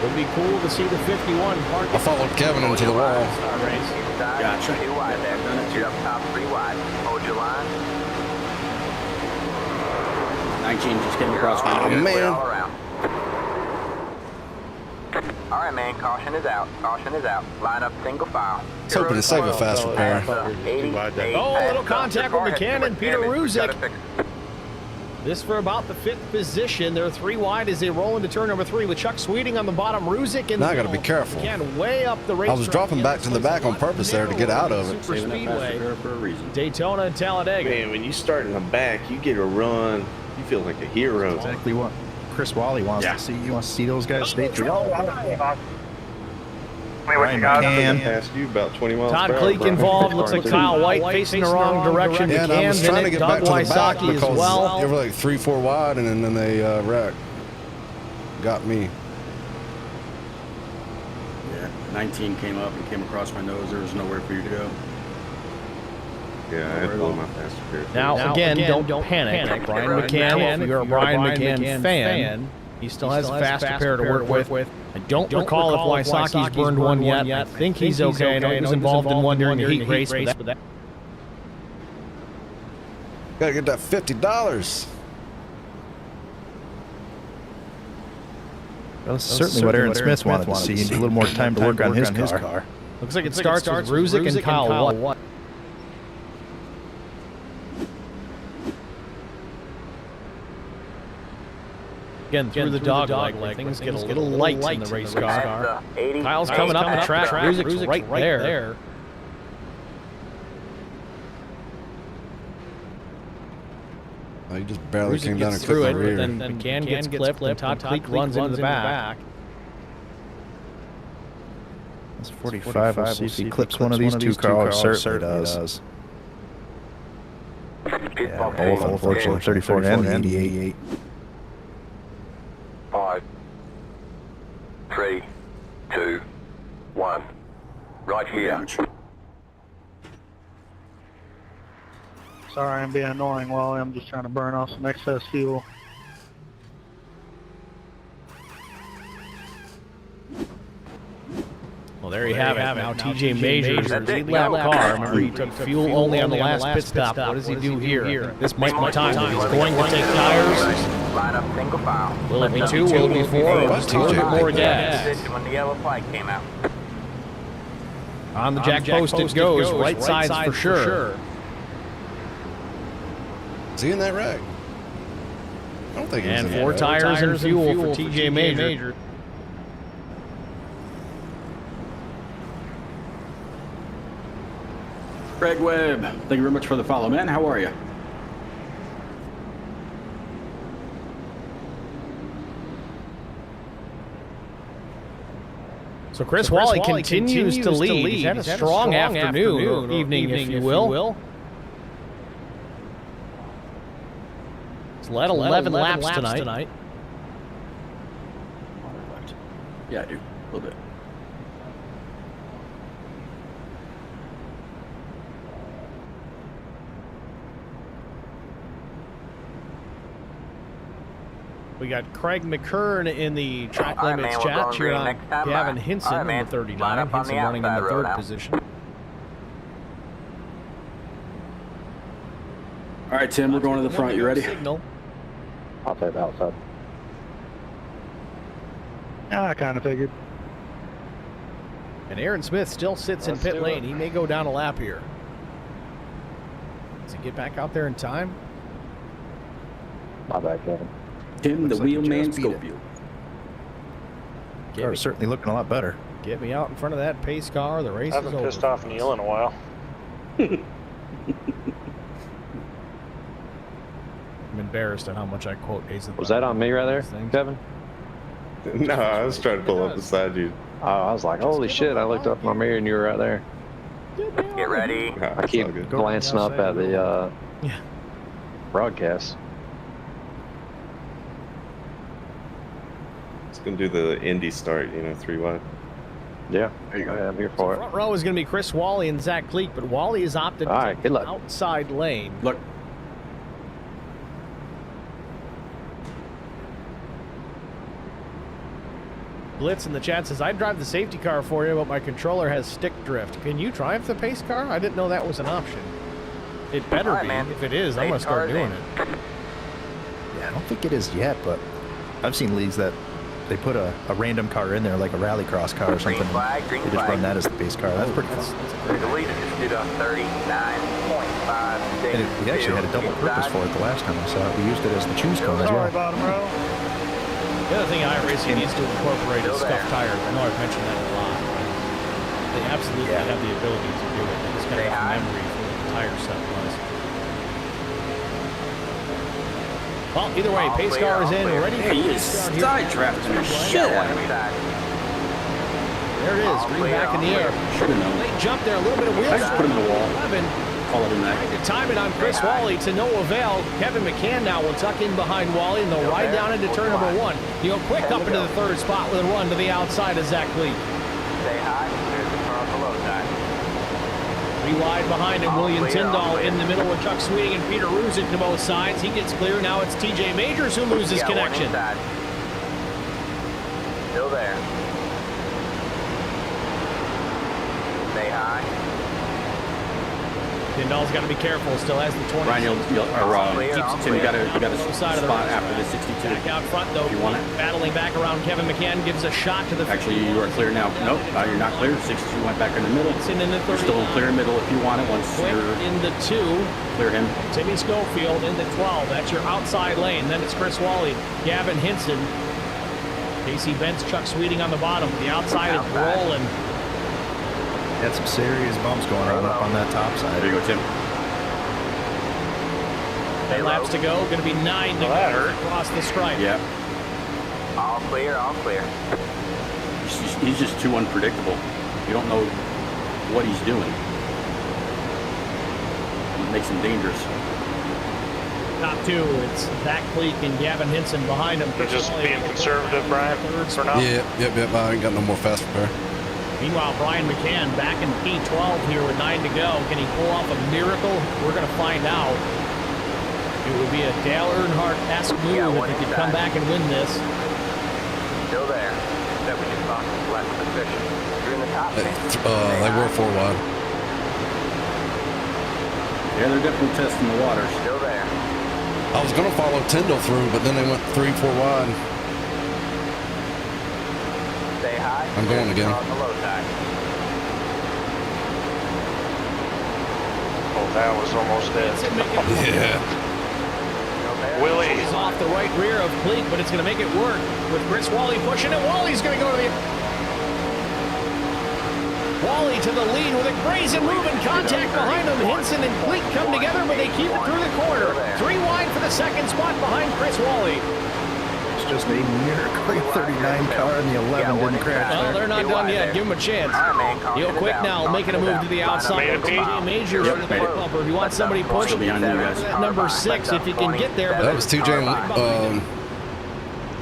Would be cool to see the 51 park. I followed Kevin into the wall. Race. Gotcha. 2 wide there. You're up top 3 wide. Hold your line. 19 just came across my Oh, line. man. All around. All right, man. Caution is out. Caution is out. Line up single file. I was hoping to save a faster pair. Oh, a little contact with McCann and Peter Ruzick. This for about the 5th position. They're 3 wide as they roll into turn number 3 with Chuck Sweeting on the bottom. Ruzick in the Now I got to be careful. McCann way up the race. I was dropping back to the back on purpose there to get out of it. Super Saving that faster Speedway, pair for a reason. Daytona and Talladega. Man, when you start in the back, you get a run. You feel like a hero. Exactly what Chris Wally wants to see. He wants to see those guys stay true. Brian McCann. Past you about 20 miles Todd per hour, Cleek bro. involved. Looks like Kyle White facing the wrong direction. Yeah, and I was McCann's trying in to it. get back Doug to the back Wysocki as because well. they were like 3-4 wide, and then they wrecked. Got me. Yeah, 19 came up and came across my nose. There was nowhere for you to go. Yeah, I had to blow my faster pair. Now, again, don't panic. Brian McCann, if you're a Brian McCann fan, he still has a faster pair to work with. I don't recall if Wysocki's burned one yet. I think he's okay. I know he was involved in one during the heat race. But Gotta get that $50. Well, that's certainly what Aaron Smith wanted to see. A little more time to work on his car. looks like it starts with Ruzick and Kyle White. Again, through the dog leg, things get a little light in the race car. Kyle's coming up the track. Ruzick's right there. Oh, he just barely Ruzick came down and gets through clipped it, the rear. but then McCann gets clipped, and Todd Cleek runs into the back. That's 45. We'll see if he clips one of these two cars. Certainly does. Yeah, both, unfortunately, 34 and 88. 5, 3, 2, 1. Right here. Sorry, I'm being annoying, Wally. I'm just trying to burn off some excess fuel. Well, there you have it. Now TJ Majors, lead lap car. Remember, he took fuel only on the last pit stop. What does he do here? This might be time. He's going to take tires. Line up single file. Will it be 2? Will it be 4? Or just a little bit more gas? Position when the yellow flag came out. On the jack post it goes. Right sides for sure. Is he in that wreck? I don't think he's And in 4 that tires and fuel for TJ Major. Craig Webb, thank you very much for the follow, man. How are you? So Chris Wally continues to lead. He's had a strong afternoon, or evening, if you will. He's led 11 laps tonight. Yeah, I do. A little bit. We got Craig McKern in the track All right, limits man, we're chat going here green on next time Gavin by. Hinson, All right, number man. 39. Line up on Hinson the running in the outside road 3rd now. position. right, Tim, we're going to the front. You ready? Signal. I'll take the outside. I kind of figured. And Aaron Smith still sits in pit lane. He may go down a lap here. Does he get back out there in time? My bad, Kevin. Tim, the wheelman Schofield. Car's certainly looking a lot better. Get me out in front of that pace car. The race I is haven't over. pissed off Neil in a while. I'm embarrassed at how much I quote Hazen. Was that on me right there, Kevin? No, I was trying to pull up beside you. Oh, I was like, holy shit, I looked up in my mirror and you were right there. Get ready. I keep glancing up at the broadcast. It's going to do the Indy start, you know, 3 wide. Yeah, I'm here for it. Front row is going to be Chris Wally and Zach Cleek, but Wally has opted All right, to good take luck. the outside lane. Look. Blitz in the chat says, I'd drive the safety car for you, but my controller has stick drift. Can you drive the pace car? I didn't know that was an option. It better be. Man. If it is, I'm going to start doing it. Yeah, I don't think it is yet, but I've seen leagues that they put a random car in there, like a rallycross car or something. Green They just flag. the base car. That's pretty fun. The leader just did a 39.5. And we actually had a double purpose for it the last time I saw it. We used it as the choose cone as well. bottom row. The other thing iRacing needs to incorporate is scuffed tires. I know I've mentioned that a lot. They absolutely have the ability to do it. They just kind of have memory for what the tire set was. Well, either way, pace car is in, ready for Hey, you pace car here. sidetracked the shit out of me. There it is, green back in the air. Should have known. Late jump there, a little bit of wheel I just put him in the wall. 11. Call it a night. Trying to time it on Chris Wally to no avail. Kevin McCann now will tuck in behind Wally and they'll ride down into turn number 1. You'll quick up into the third spot with a run to the outside of Zach Cleek. Stay high. There's the car on the low side. 3 wide behind him, William Tyndall in the middle with Chuck Sweeting and Peter Ruzick to both sides. He gets clear. Now it's TJ Majors who loses connection. Still there. Stay high. Tyndall's got to be careful. Still has the 20. Ryan, Tim, you got a spot after the 62. Back out front, though. If you want it. Battling back around Kevin McCann gives a shot to the. Actually, you are clear now. Nope, you're not clear. 62 went back in the middle. It's in the You're still clear in the middle if you want it. Once Quick you're in the 2. clear him. Timmy Schofield in the 12. That's your outside lane. Then it's Chris Wally, Gavin Hinson, Casey Bentz, Chuck Sweeting on the bottom. The outside is rolling. Had some serious bumps going on up on that top side. There you go, Tim. 10 laps to go. Going to be 9 to go across the stripe. Yeah. All clear, all clear. He's just too unpredictable. You don't know what he's doing. It makes him dangerous. Top 2, it's Zach Cleek and Gavin Hinson behind him. You're just being conservative, Brian, for now? Yep. I ain't got no more fast repair. Meanwhile, Brian McCann back in P12 here with 9 to go. Can he pull off a miracle? We're going to find out. It would be a Dale Earnhardt-esque move if he could come back and win this. Still there. That we just talked less efficient. You're in the top. They were 4 wide. Yeah, they're definitely testing the waters. Still there. I was going to follow Tyndall through, but then they went 3, 4 wide. Stay high. I'm going again. On the low side. Oh, that was almost it. Yeah. Willie. He's off the right rear of Cleek, but it's going to make it work with Chris Wally pushing it. Wally's going to go to the... Wally to the lead with a brazen move and contact behind him. Hinson and Cleek come together, but they keep it through the corner. 3 wide for the second spot behind Chris Wally. It's just a miracle. 39 car and the 11 didn't crash. Well, they're not done yet. Give him a chance. He'll quick now, making a move to the outside. TJ Majors on the pit bumper. If you want somebody pushing, behind you guys. number 6, if you can get there. That was TJ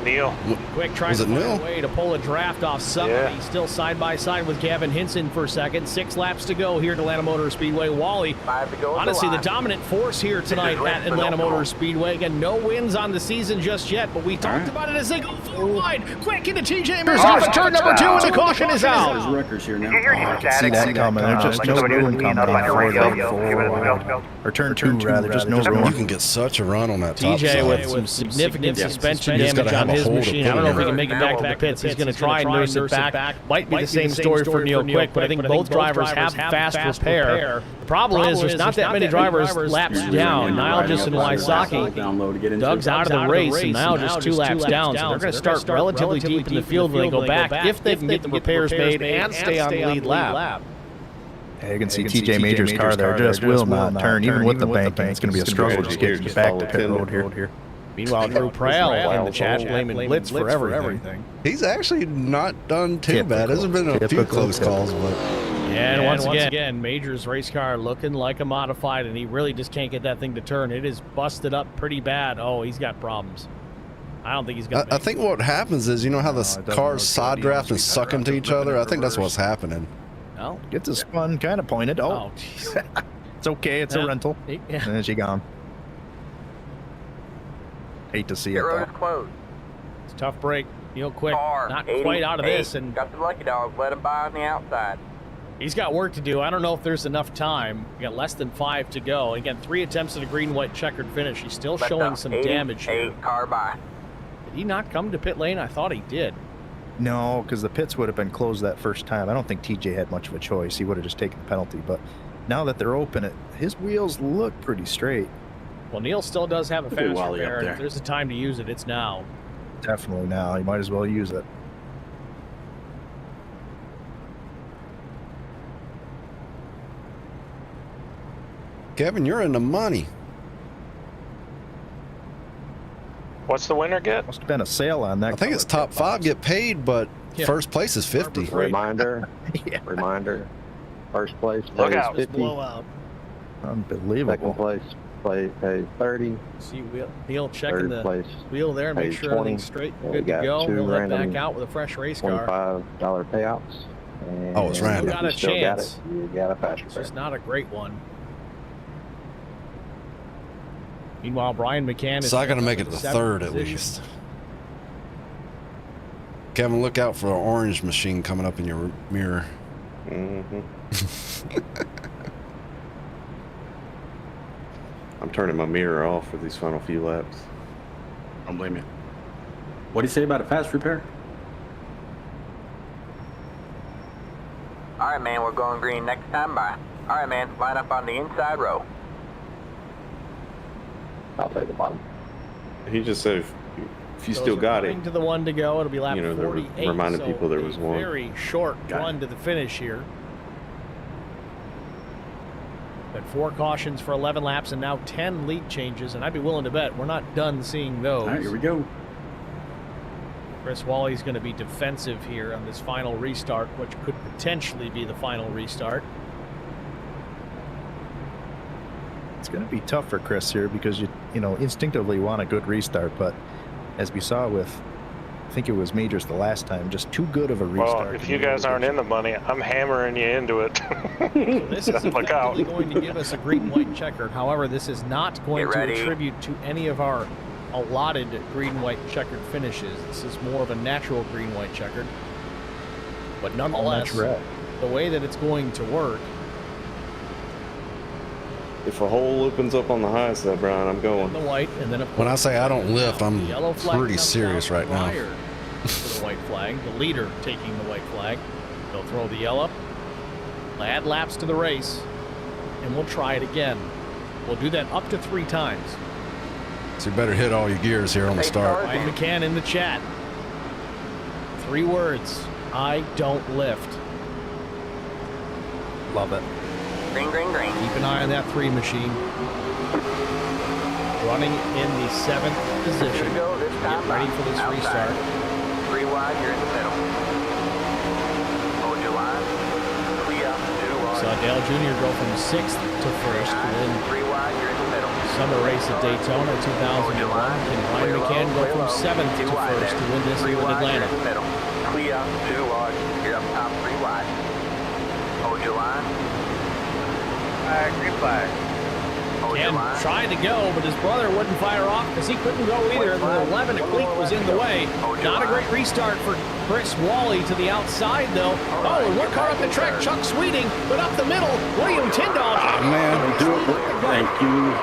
Neil. Quick tries to find a way to pull a draft off somebody. Yeah. Still side by side with Gavin Hinson for second. 6 laps to go here at Atlanta Motor Speedway. Wally, honestly, the dominant force here tonight at Atlanta Motor Speedway. Again, no wins on the season just yet, but we talked about it as they go forward wide. Quick into TJ Mears off of turn number 2, and the caution is out. There's wreckers here now. I can see that coming. There's just no room coming before they go. Or turn 2, rather. Just no room. You can get such a run on that top TJ side. with some significant suspension damage on his machine. I don't know if he can make it back to the pits. He's going to try and nurse it back. Might be the same story for Neil Quick, but I think both drivers have fast repair. The problem is there's not that many drivers laps down. Niall just in Wysocki. Doug's out of the race, and now just 2 laps down. So they're going to start relatively deep in the field when they go back, if they can get the repairs made and stay on the lead lap. Yeah, you can see TJ Major's car there just will not turn, even with the banking. It's going to be a struggle just getting back to pit road here. Meanwhile, Drew Prowl in the chat blaming Blitz for everything. He's actually not done too bad. There's been a few close calls, but... And once again, Major's race car looking like a modified, and he really just can't get that thing to turn. It is busted up pretty bad. Oh, he's got problems. I don't think he's going to I think what happens is, you know how the cars side draft and suck into each other? I think that's what's happening. No. Gets a spun kind of pointed. Oh, jeez. It's okay. It's a rental. And then she gone. Hate to see it, though. It's a tough break. Neil Quick not quite out of this. And got the lucky dog. Let him by on the outside. He's got work to do. I don't know if there's enough time. We got less than 5 to go. Again, 3 attempts at a green-white checkered finish. He's still showing some damage here. Car by. Did he not come to pit lane? I thought he did. No, because the pits would have been closed that first time. I don't think TJ had much of a choice. He would have just taken the penalty. But now that they're open, his wheels look pretty straight. Well, Neil still does have a fast repair. If there's a time to use it, it's now. Definitely now. You might as well use it. Kevin, you're in the money. What's the winner get? Must have been a sale on that. I think it's top 5 get paid, but first place is 50. Reminder. Reminder. First place Look pays out. 50. Blowout. Unbelievable. Second place pays 30. See Neil checking Third the place whole there, make pays sure 20. everything's straight, And good we got to go. 2 He'll head random back out with a fresh race car. $25 payouts. And Oh, it's random. You got a if you still chance. Got it, you got a fast It's repair. just not a great one. Meanwhile, Brian McCann is So I got to make it to 7th 3rd at position. least. Kevin, look out for an orange machine coming up in your mirror. I'm turning my mirror off for these final few laps. Don't blame you. What do you say about a fast repair? All right, man, we're going green next time by. All right, man, line up on the inside row. I'll take the bottom. He just said if you still got it. To the 1 to go, it'll be lap You know, they're 48. reminding so people there was a one. very short run to the finish here. But 4 cautions for 11 laps and now 10 lead changes, and I'd be willing to bet we're not done seeing those. All right, here we go. Chris Wally's going to be defensive here on this final restart, which could potentially be the final restart. It's going to be tough for Chris here because you instinctively want a good restart, but as we saw with, I think it was Majors the last time, just too good of a restart. Well, if you guys aren't in the money, I'm hammering you into it. So this is Look out. effectively going to give us a green-white checkered. However, this is not going to attribute to any of our allotted green-white checkered finishes. This is more of a natural green-white checkered. But nonetheless, the way that it's going to work. If a hole opens up on the high side, Brian, I'm going. The white, and then When I say I don't lift, I'm pretty serious right now. For the white flag, the leader taking the white flag. They'll throw the yellow. Add laps to the race, and we'll try it again. We'll do that up to 3 times. So you better hit all your gears here on the start. Ryan McCann in the chat. 3 words. I don't lift. Love it. Green, green, green. Keep an eye on that 3 machine. Running in the 7th position. Here we go, this time Get ready for this outside. restart. 3 wide, you're in the middle. Hold your line. Clear. 2 wide. Saw Dale Jr. go from 6th to 1st, and then 3 wide, you're in the middle. Summer race at Daytona 2001. Can Ryan McCann go from 7th to 1st to win this here in Atlanta? Clear, 2 wide. You're up top, 3 wide. Hold your line. Green flag. Ken tried to go, but his brother wouldn't fire off because he couldn't go either. The 11 at Cleek was in the way. Not a great restart for Chris Wally to the outside, though. Oh, and one car up the track, Chuck Sweeting, but up the middle, William Tyndall. Oh, man. Thank you.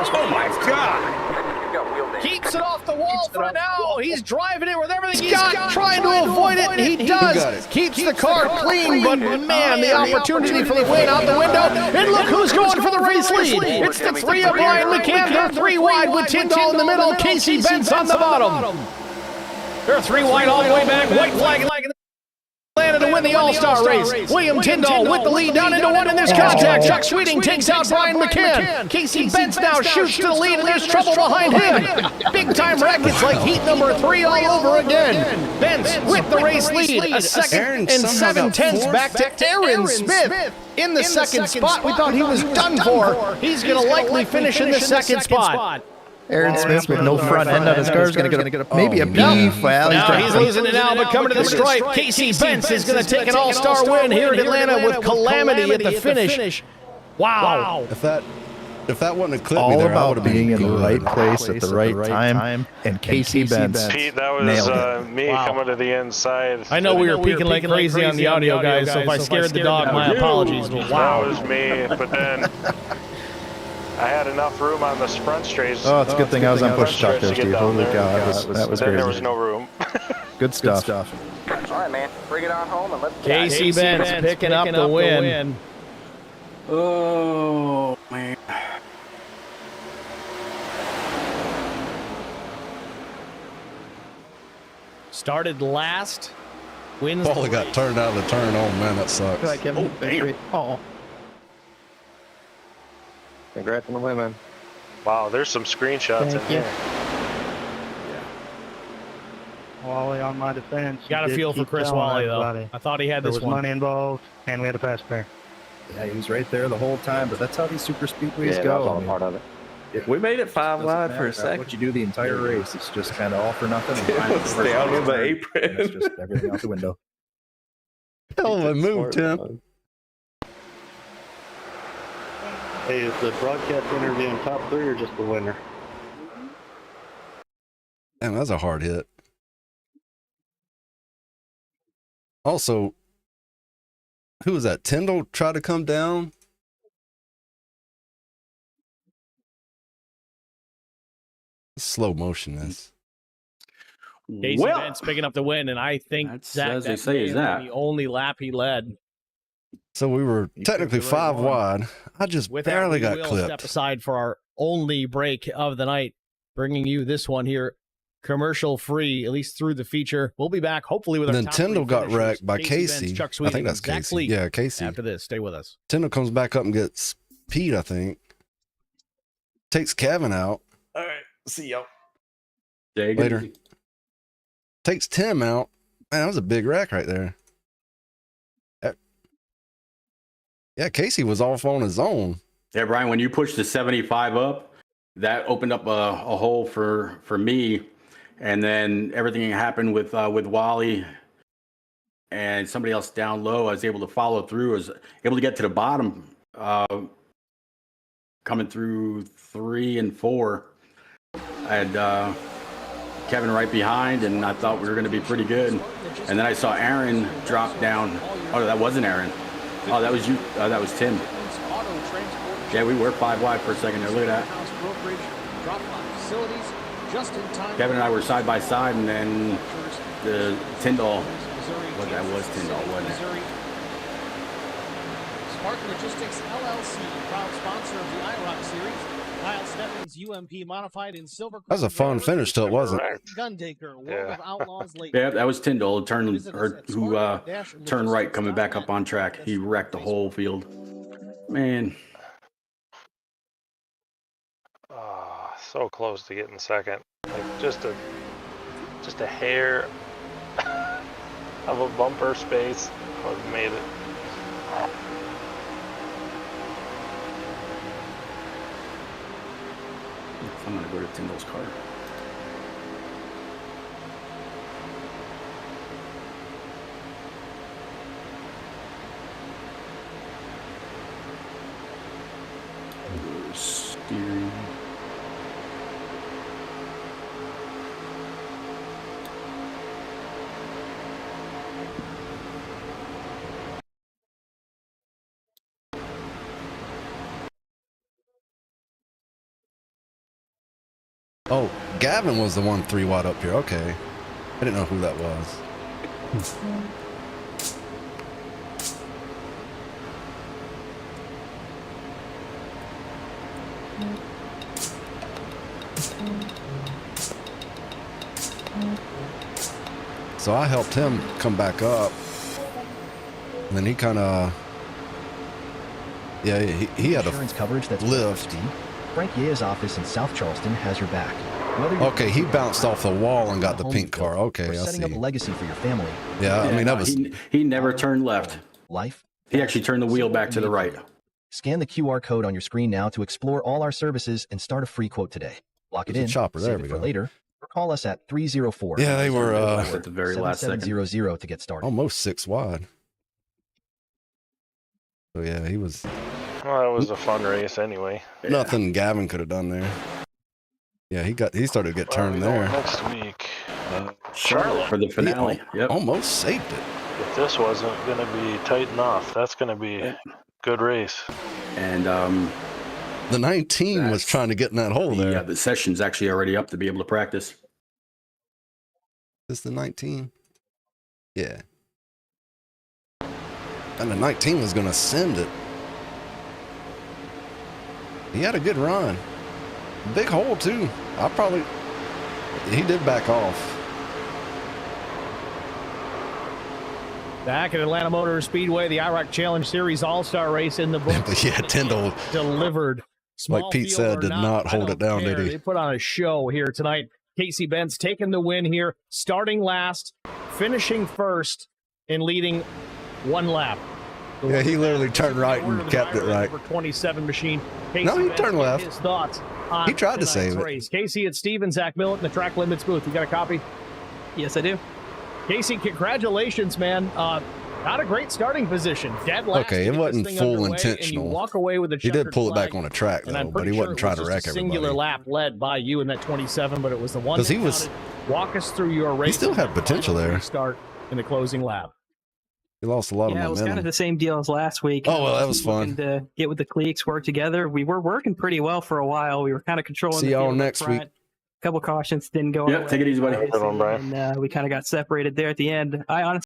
Oh my God. Keeps it off the wall for now. He's driving it with everything he's got, trying to avoid it, and he does. Keeps the car clean, but man, the opportunity for the win out the window. And look who's going for the race lead. It's the 3 of Ryan McCann. They're 3 wide with Tyndall in the middle, Casey Benz on the bottom. They're 3 wide all the way back. White flag Atlanta to win the All-Star race. William Tyndall with the lead down into 1 in this contact. Chuck Sweeting takes out Brian McCann. Casey Benz now shoots to the lead, and there's trouble behind him. Big-time wreck. It's like heat number 3 all over again. Benz with the race lead. A second and 7/10 back to Aaron Smith in the second spot. We thought he was done for. He's going to likely finish in the second spot. Aaron Smith with no front end on his car is going to get maybe a B. Well, he's losing it now, but coming to the stripe, Casey Benz is going to take an all-star win here at Atlanta with calamity at the finish. Wow. If that wasn't a clip, all about being in the right place at the right time, and Casey Benz. Pete, that was me coming to the inside. I know we were peeking like crazy on the audio, guys, so if I scared the dog, my apologies. But wow. That was me, but then I had enough room on the front straight. Oh, it's a good thing I was on push stop there, Steve. Holy cow, that was crazy. There was no room. Good stuff. All right, man. Bring it on home and let's get Casey Benz picking up the win. Oh, man. Started last. Wins. Paulie got turned out of the turn. Oh, man, that sucks. Oh. Congrats on the win, man. Wow, there's some screenshots in here. Wally on my defense. Got a feel for Chris Wally, though. I thought he had this one. There was money involved, and we had a fast pair. Yeah, he was right there the whole time, but that's how these super speedways go. That was all part of it. We made it 5 wide for a second. What you do the entire race, it's just kind of all for nothing. Stay out of the apron. It's just everything out the window. Hell of a move, Tim. Hey, is the broadcast winner being top 3 or just the winner? Damn, that's a hard hit. Also, who was that? Tyndall tried to come down. Slow motion, this. Casey Benz picking up the win, and I think that's as they say is that the only lap he led. So we were technically 5 wide. I just barely got clipped. Step aside for our only break of the night, bringing you this one here, commercial free, at least through the feature. We'll be back hopefully with our top 3 Tyndall got wrecked by Casey. Benz, Chuck I think that's Casey. Yeah, Casey. After this, stay with us. Tyndall comes back up and gets Pete, I think. Takes Kevin out. All right, see y'all later. Takes Tim out. Man, that was a big wreck right there. Yeah, Casey was off on his own. Yeah, Brian, when you pushed the 75 up, that opened up a hole for me. And then everything happened with Wally and somebody else down low. I was able to follow through. I was able to get to the bottom, coming through 3 and 4. I had Kevin right behind, and I thought we were going to be pretty good. And then I saw Aaron drop down. Oh, that wasn't Aaron. Oh, that was you. That was Tim. Yeah, we were 5 wide for a second there. Look at that. Kevin and I were side by side, and then the Tyndall. Well, that was Tyndall, wasn't it? Spartan Logistics LLC, proud sponsor of the IROC series. Kyle Steffens, UMP modified in silver. That was a fun finish till it wasn't. Gundaker, World of Outlaws late. Yeah, that was Tyndall turned right coming back up on track. He wrecked the whole field. Man. So close to getting second. Like just a hair of a bumper space would have made it. I'm gonna go to Tyndall's car. Steering. Oh, Gavin was the one 3 watt up here. Okay. I didn't know who that was. So I helped him come back up. And then he kind of, yeah, he had insurance coverage that's lift. Frank Yea's office in South Charleston has your back. Okay, he bounced off the wall and got the pink car. Okay, I see. Setting up a legacy for your family. Yeah, I mean, that was... He never turned left. Life. He actually turned the wheel back to the right. Scan the QR code on your screen now to explore all our services and start a free quote today. Lock it in, chopper. There save we it for go. later, or call us at 304. Yeah, they were at the very last second. 7700 to get started. Almost 6 wide. So yeah, he was... Well, it was a fun race anyway. Nothing Gavin could have done there. Yeah, he started to get turned there. Next week, Charlotte for the finale. Yep. Almost saved it. If this wasn't going to be tight enough, that's going to be a good race. And the 19 was trying to get in that hole there. Yeah, the session's actually already up to be able to practice. Is the 19? Yeah. And the 19 was going to send it. He had a good run. Big hole, too. He did back off. Back at Atlanta Motor Speedway, the IROC Challenge Series All-Star Race in the books. Yeah, Tyndall delivered. Like Pete said, did not hold it down, did he? They put on a show here tonight. Casey Benz taking the win here, starting last, finishing first, and leading 1 lap. Yeah, he literally turned right and kept it right. Number 27 machine. Casey No, he Benz turned left. His thoughts on He tried to save it. race. Casey, it's Steven, Zach Millett in the Track Limits booth. You got a copy? Yes, I do. Casey, congratulations, man. Not a great starting position. Dead last. Okay, it wasn't full intentional. And you walk away with a he did pull it flag, back on a track, though, but he sure wasn't trying to wreck everybody. Singular lap led by you in that 27, but it was the one Because that he was... counted. Walk us through your race. He still had potential there. Start in the closing lap. He lost a lot of momentum. Yeah, it was kind of the same deal as last week. Oh, well, that was fun. To get with the cliques, work together. We were working pretty well for a while. We were kind of controlling See the y'all field next up front. week. A couple cautions didn't go. Yeah, take it easy, buddy. And we kind of got separated there at the end. I honestly